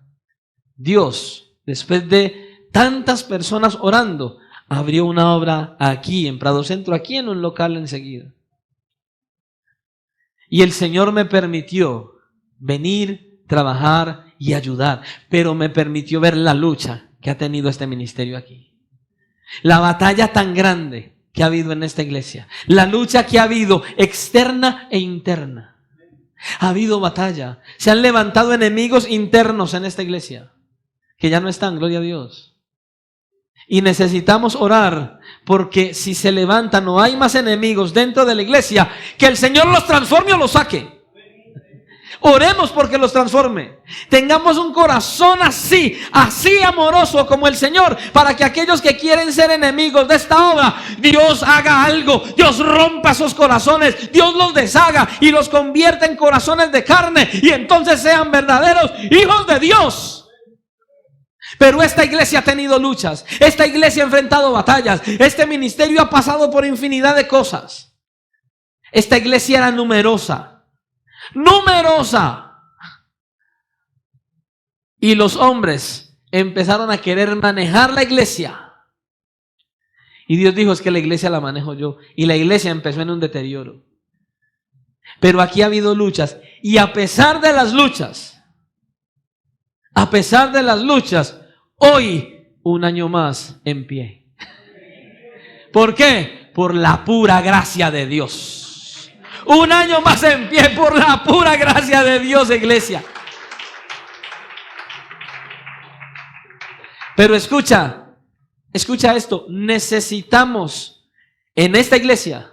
Dios, después de tantas personas orando, abrió una obra aquí en Prado Centro, aquí en un local enseguida. Y el Señor me permitió venir, trabajar y ayudar, pero me permitió ver la lucha que ha tenido este ministerio aquí. La batalla tan grande que ha habido en esta iglesia, la lucha que ha habido externa e interna. Ha habido batalla. Se han levantado enemigos internos en esta iglesia que ya no están, gloria a Dios. Y necesitamos orar porque si se levantan o hay más enemigos dentro de la iglesia, que el Señor los transforme o los saque. Oremos porque los transforme. Tengamos un corazón así amoroso como el Señor, para que aquellos que quieren ser enemigos de esta obra, Dios haga algo, Dios rompa esos corazones, Dios los deshaga y los convierta en corazones de carne, y entonces sean verdaderos hijos de Dios. Pero esta iglesia ha tenido luchas, esta iglesia ha enfrentado batallas, este ministerio ha pasado por infinidad de cosas. Esta iglesia era numerosa. Y los hombres empezaron a querer manejar la iglesia. Y Dios dijo, es que la iglesia la manejo yo. Y la iglesia empezó en un deterioro. Pero aquí ha habido luchas. Y a pesar de las luchas, hoy un año más en pie. ¿Por qué? Por la pura gracia de Dios. Un año más en pie por la pura gracia de Dios, iglesia. Pero escucha esto. Necesitamos en esta iglesia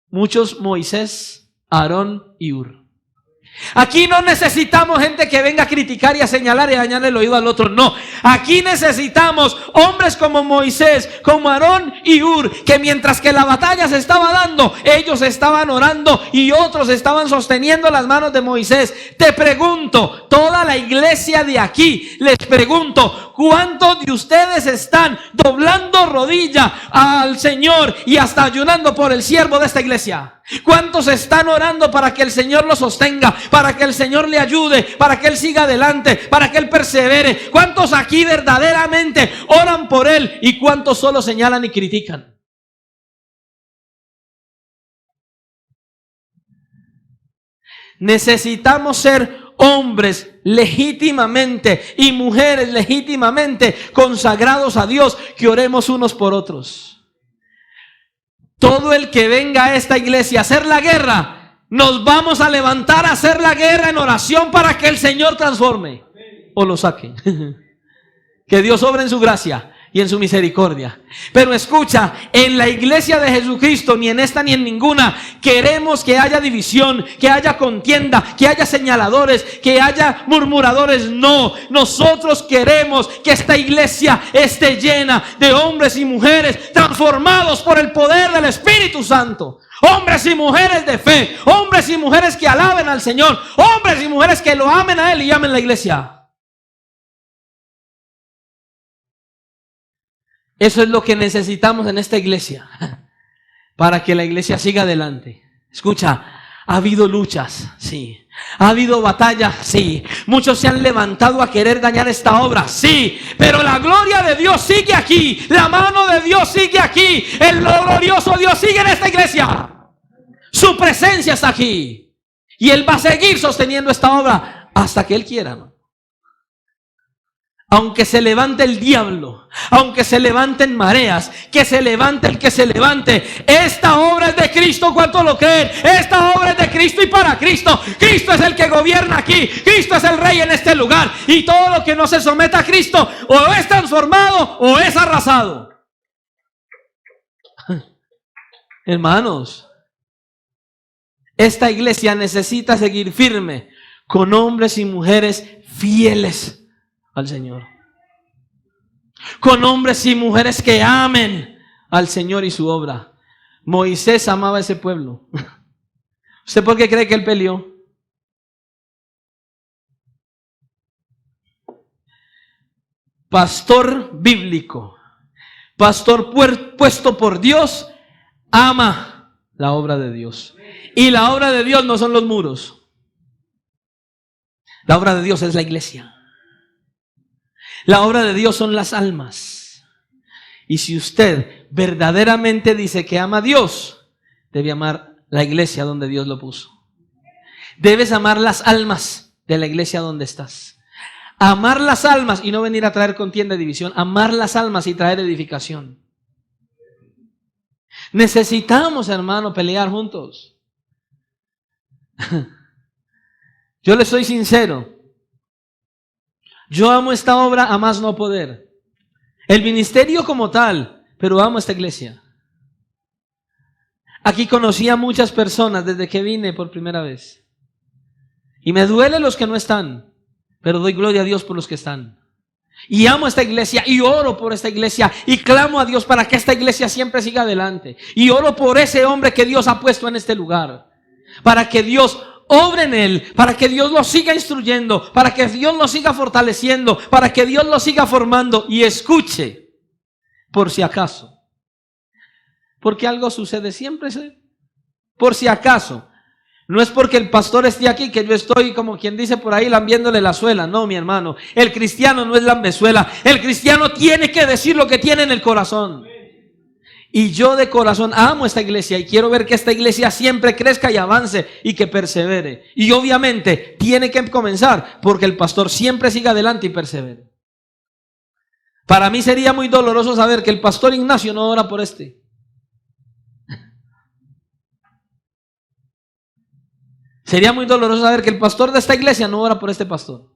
muchos Moisés, Aarón y Hur. Aquí no necesitamos gente que venga a criticar y a señalar y a dañarle el oído al otro. No, aquí necesitamos hombres como Moisés, como Aarón y Hur, que mientras que la batalla se estaba dando, ellos estaban orando y otros estaban sosteniendo las manos de Moisés. Te pregunto, toda la iglesia de aquí, les pregunto, ¿cuántos de ustedes están doblando rodilla al Señor y hasta ayunando por el siervo de esta iglesia? ¿Cuántos están orando para que el Señor lo sostenga, para que el Señor le ayude, para que Él siga adelante, para que Él persevere? ¿Cuántos aquí verdaderamente oran por Él y cuántos solo señalan y critican? Necesitamos ser hombres legítimamente y mujeres legítimamente consagrados a Dios, que oremos unos por otros. Todo el que venga a esta iglesia a hacer la guerra, nos vamos a levantar a hacer la guerra en oración para que el Señor transforme o lo saque. Que Dios obre en su gracia y en su misericordia. Pero escucha, en la iglesia de Jesucristo, ni en esta ni en ninguna, queremos que haya división, que haya contienda, que haya señaladores, que haya murmuradores. No, nosotros queremos que esta iglesia esté llena de hombres y mujeres transformados por el poder del Espíritu Santo. Hombres y mujeres de fe, hombres y mujeres que alaben al Señor, hombres y mujeres que lo amen a Él y amen la iglesia. Eso es lo que necesitamos en esta iglesia, para que la iglesia siga adelante. Escucha, Ha habido luchas, sí. Ha habido batallas, sí. Muchos se han levantado a querer dañar esta obra, sí. Pero la gloria de Dios sigue aquí. La mano de Dios sigue aquí. El glorioso Dios sigue en esta iglesia. Su presencia está aquí. Y Él va a seguir sosteniendo esta obra hasta que Él quiera, ¿no? Aunque se levante el diablo, aunque se levanten mareas, que se levante el que se levante, esta obra es de Cristo. ¿Cuánto lo creen? Esta obra es de Cristo y para Cristo. Cristo es el que gobierna aquí. Cristo es el rey en este lugar. Y todo lo que no se someta a Cristo o es transformado o es arrasado. Hermanos, esta iglesia necesita seguir firme con hombres y mujeres fieles al Señor, con hombres y mujeres que amen al Señor y su obra. Moisés amaba a ese pueblo. ¿Usted por qué cree que él peleó? Pastor bíblico, pastor puesto por Dios, ama la obra de Dios. Y la obra de Dios no son los muros. La obra de Dios es la iglesia. La obra de Dios son las almas. Y si usted verdaderamente dice que ama a Dios, debe amar la iglesia donde Dios lo puso. Debes amar las almas de la iglesia donde estás. Amar las almas y no venir a traer contienda y división. Amar las almas y traer edificación. Necesitamos, hermano, pelear juntos. Yo le soy sincero. Yo amo esta obra a más no poder. El ministerio como tal, pero amo esta iglesia. Aquí conocí a muchas personas desde que vine por primera vez. Y me duele los que no están, pero doy gloria a Dios por los que están. Y amo esta iglesia y oro por esta iglesia y clamo a Dios para que esta iglesia siempre siga adelante. Y oro por ese hombre que Dios ha puesto en este lugar, para que Dios obre en él, para que Dios lo siga instruyendo, para que Dios lo siga fortaleciendo, para que Dios lo siga formando. Y escuche, por si acaso, porque algo sucede siempre, por si acaso. No es porque el pastor esté aquí que yo estoy, como quien dice por ahí, lambiéndole la suela. No, mi hermano, el cristiano no es lambezuela. El cristiano tiene que decir lo que tiene en el corazón. Y yo de corazón amo esta iglesia y quiero ver que esta iglesia siempre crezca y avance y que persevere. Y obviamente tiene que comenzar porque el pastor siempre siga adelante y persevere. Para mí sería muy doloroso saber que el pastor Ignacio no ora por este. Sería muy doloroso saber que el pastor de esta iglesia no ora por este pastor.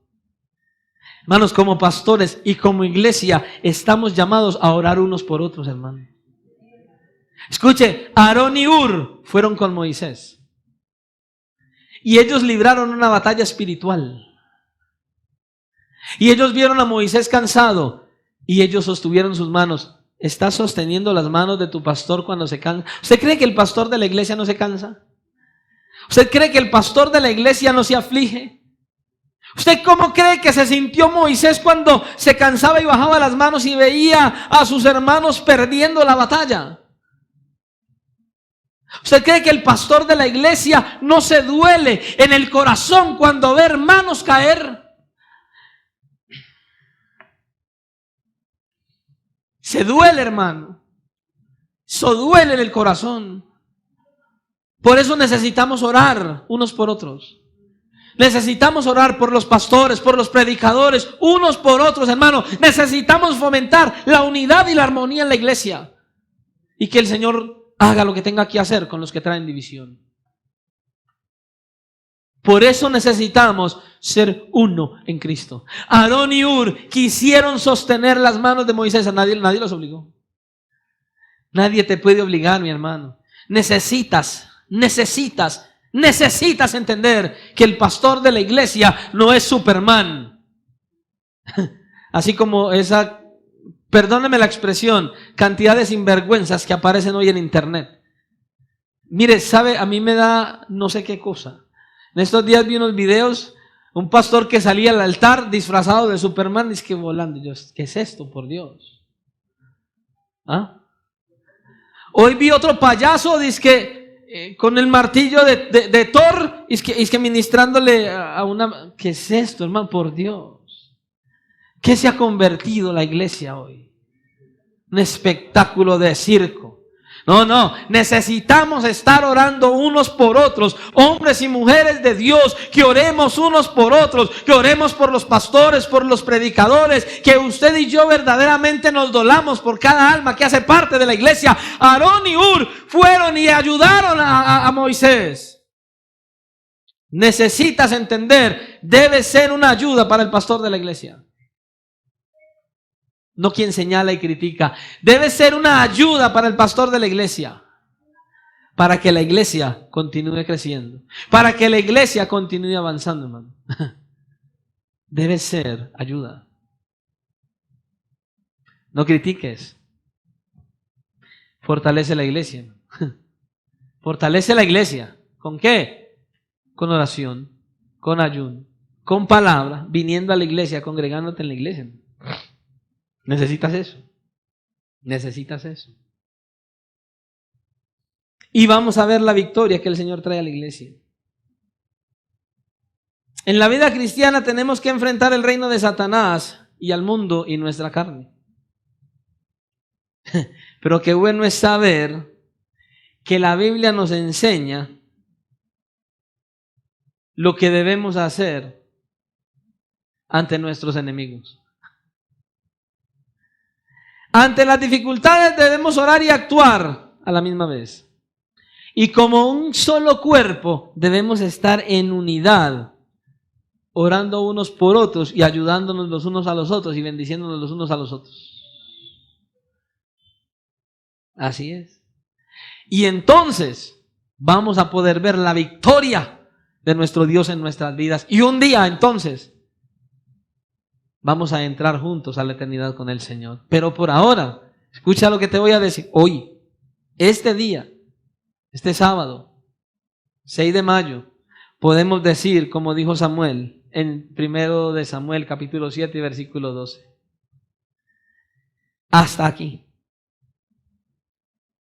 Hermanos, como pastores y como iglesia estamos llamados a orar unos por otros, hermanos. Escuche, Aarón y Hur fueron con Moisés. Y ellos libraron una batalla espiritual. Y ellos vieron a Moisés cansado. Y ellos sostuvieron sus manos. ¿Estás sosteniendo las manos de tu pastor cuando se cansa? ¿Usted cree que el pastor de la iglesia no se cansa? ¿Usted cree que el pastor de la iglesia no se aflige? ¿Usted cómo cree que se sintió Moisés cuando se cansaba y bajaba las manos y veía a sus hermanos perdiendo la batalla? ¿Usted cree que el pastor de la iglesia no se duele en el corazón cuando ve hermanos caer? Se duele, hermano. Eso duele en el corazón. Por eso necesitamos orar unos por otros. Necesitamos orar por los pastores, por los predicadores, unos por otros, hermano. Necesitamos fomentar la unidad y la armonía en la iglesia. Y que el Señor haga lo que tenga que hacer con los que traen división. Por eso necesitamos ser uno en Cristo. Aarón y Hur quisieron sostener las manos de Moisés. Nadie los obligó. Nadie te puede obligar, mi hermano. Necesitas entender que el pastor de la iglesia no es Superman. Así como esa, perdóneme la expresión, cantidad de sinvergüenzas que aparecen hoy en internet. Mire, sabe, a mí me da no sé qué cosa. En estos días vi unos videos, un pastor que salía al altar disfrazado de Superman, dice que volando. Yo, ¿qué es esto, por Dios? ¿Ah? Hoy vi otro payaso, dice que con el martillo de Thor, es que ministrándole a una... ¿Qué es esto, hermano? Por Dios. ¿Qué se ha convertido la iglesia hoy? Un espectáculo de circo. No, necesitamos estar orando unos por otros, hombres y mujeres de Dios, que oremos unos por otros, que oremos por los pastores, por los predicadores, que usted y yo verdaderamente nos dolamos por cada alma que hace parte de la iglesia. Aarón y Hur fueron y ayudaron a Moisés. Necesitas entender, debe ser una ayuda para el pastor de la iglesia. No quien señala y critica. Debe ser una ayuda para el pastor de la iglesia. Para que la iglesia continúe creciendo. Para que la iglesia continúe avanzando, hermano. Debe ser ayuda. No critiques. Fortalece la iglesia. Fortalece la iglesia. ¿Con qué? Con oración, con ayuno, con palabra, viniendo a la iglesia, congregándote en la iglesia. Necesitas eso. Necesitas eso. Y vamos a ver la victoria que el Señor trae a la iglesia. En la vida cristiana tenemos que enfrentar el reino de Satanás y al mundo y nuestra carne. Pero qué bueno es saber que la Biblia nos enseña lo que debemos hacer ante nuestros enemigos. Ante las dificultades debemos orar y actuar a la misma vez. Y como un solo cuerpo debemos estar en unidad, orando unos por otros y ayudándonos los unos a los otros y bendiciéndonos los unos a los otros. Así es. Y entonces vamos a poder ver la victoria de nuestro Dios en nuestras vidas. Y un día entonces vamos a entrar juntos a la eternidad con el Señor. Pero por ahora, escucha lo que te voy a decir. Hoy, este día, este sábado, 6 de mayo, podemos decir, como dijo Samuel, en 1 de Samuel, capítulo 7, versículo 12. Hasta aquí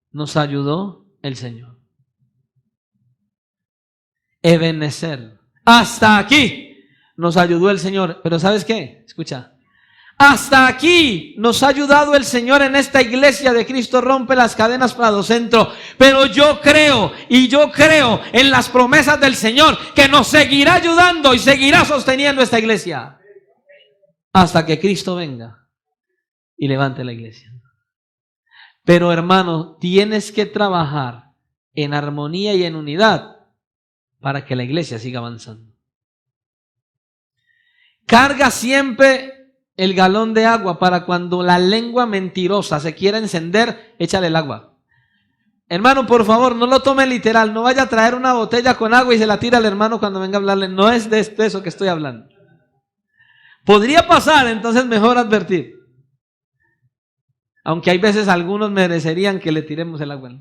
nos ayudó el Señor. Ebenezer. Hasta aquí nos ayudó el Señor. Pero ¿sabes qué? Escucha. Hasta aquí nos ha ayudado el Señor en esta iglesia de Cristo Rompe las Cadenas Prado Centro. Pero yo creo en las promesas del Señor que nos seguirá ayudando y seguirá sosteniendo esta iglesia hasta que Cristo venga y levante la iglesia. Pero hermano, tienes que trabajar en armonía y en unidad para que la iglesia siga avanzando. Carga siempre el galón de agua para cuando la lengua mentirosa se quiera encender, échale el agua. Hermano, por favor, no lo tome literal. No vaya a traer una botella con agua y se la tira al hermano cuando venga a hablarle. No es de eso que estoy hablando. Podría pasar, entonces mejor advertir. Aunque hay veces algunos merecerían que le tiremos el agua.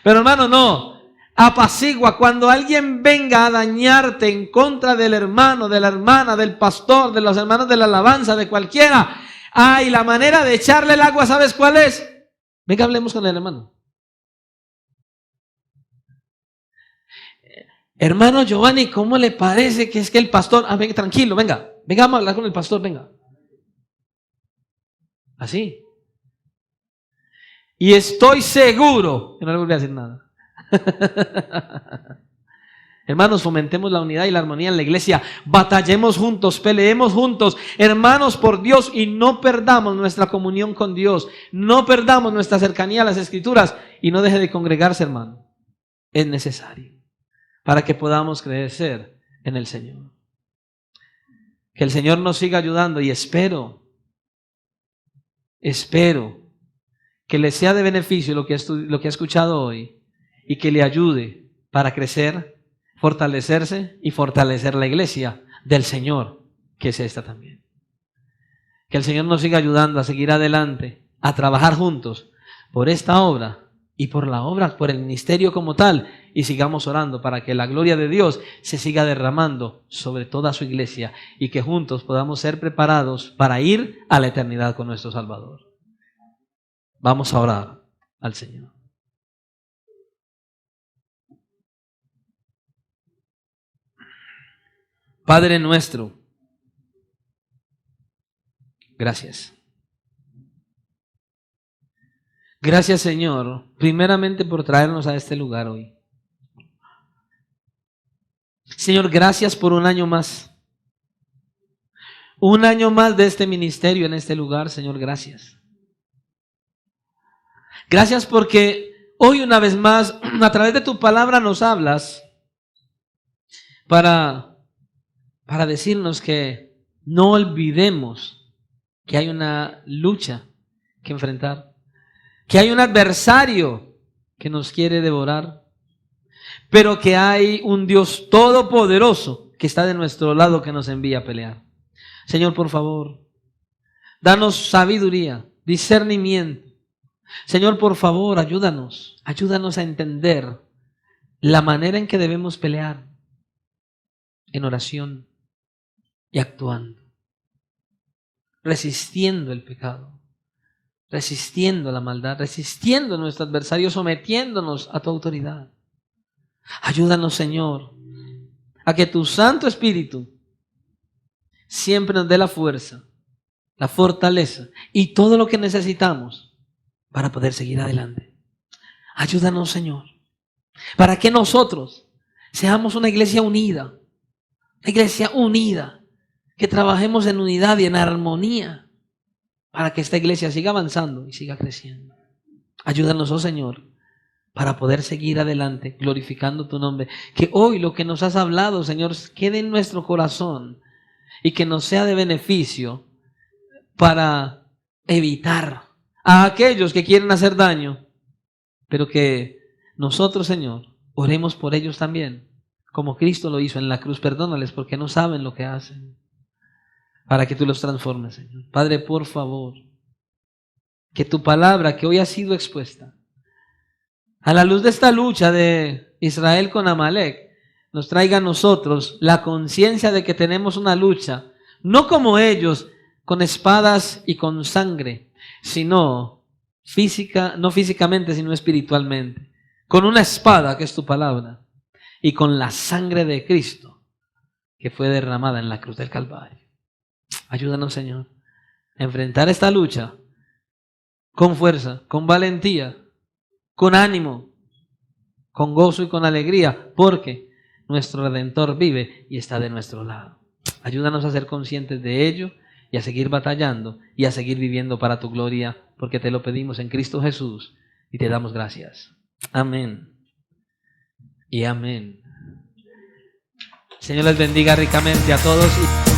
Pero hermano, no. Apacigua cuando alguien venga a dañarte en contra del hermano, de la hermana, del pastor, de los hermanos de la alabanza, de cualquiera. Y la manera de echarle el agua, ¿sabes cuál es? Venga, hablemos con el hermano. Hermano Giovanni, ¿cómo le parece que es que el pastor? Venga, tranquilo, venga, vamos a hablar con el pastor, venga. Así. Y estoy seguro que no le volví a decir nada. Hermanos, fomentemos la unidad y la armonía en la iglesia. Batallemos juntos, peleemos juntos, hermanos, por Dios, y no perdamos nuestra comunión con Dios. No perdamos nuestra cercanía a las Escrituras y no deje de congregarse, hermano. Es necesario para que podamos crecer en el Señor. Que el Señor nos siga ayudando y espero que le sea de beneficio lo que ha escuchado hoy y que le ayude para crecer, fortalecerse y fortalecer la iglesia del Señor, que es esta también. Que el Señor nos siga ayudando a seguir adelante, a trabajar juntos por esta obra y por la obra, por el ministerio como tal, y sigamos orando para que la gloria de Dios se siga derramando sobre toda su iglesia y que juntos podamos ser preparados para ir a la eternidad con nuestro Salvador. Vamos a orar al Señor. Padre nuestro, gracias. Gracias, Señor, primeramente por traernos a este lugar hoy. Señor, gracias por un año más. Un año más de este ministerio en este lugar, Señor, gracias. Gracias porque hoy una vez más, a través de tu palabra nos hablas para decirnos que no olvidemos que hay una lucha que enfrentar, que hay un adversario que nos quiere devorar, pero que hay un Dios todopoderoso que está de nuestro lado, que nos envía a pelear. Señor, por favor, danos sabiduría, discernimiento. Señor, por favor, ayúdanos a entender la manera en que debemos pelear en oración y actuando, resistiendo el pecado, resistiendo la maldad, resistiendo a nuestro adversario, sometiéndonos a tu autoridad. Ayúdanos, Señor, a que tu Santo Espíritu siempre nos dé la fuerza, la fortaleza y todo lo que necesitamos para poder seguir adelante. Ayúdanos, Señor, para que nosotros seamos una iglesia unida, que trabajemos en unidad y en armonía para que esta iglesia siga avanzando y siga creciendo. Ayúdanos, oh Señor, para poder seguir adelante glorificando tu nombre. Que hoy lo que nos has hablado, Señor, quede en nuestro corazón y que nos sea de beneficio para evitar a aquellos que quieren hacer daño, pero que nosotros, Señor, oremos por ellos también, como Cristo lo hizo en la cruz. Perdónales porque no saben lo que hacen, para que tú los transformes, Señor. Padre, por favor, que tu palabra que hoy ha sido expuesta, a la luz de esta lucha de Israel con Amalek, nos traiga a nosotros la conciencia de que tenemos una lucha, no como ellos, con espadas y con sangre, sino no físicamente, sino espiritualmente, con una espada que es tu palabra y con la sangre de Cristo que fue derramada en la cruz del Calvario. Ayúdanos, Señor, a enfrentar esta lucha con fuerza, con valentía, con ánimo, con gozo y con alegría, porque nuestro Redentor vive y está de nuestro lado. Ayúdanos a ser conscientes de ello y a seguir batallando y a seguir viviendo para tu gloria, porque te lo pedimos en Cristo Jesús y te damos gracias. Amén y amén. Señor les bendiga ricamente a todos.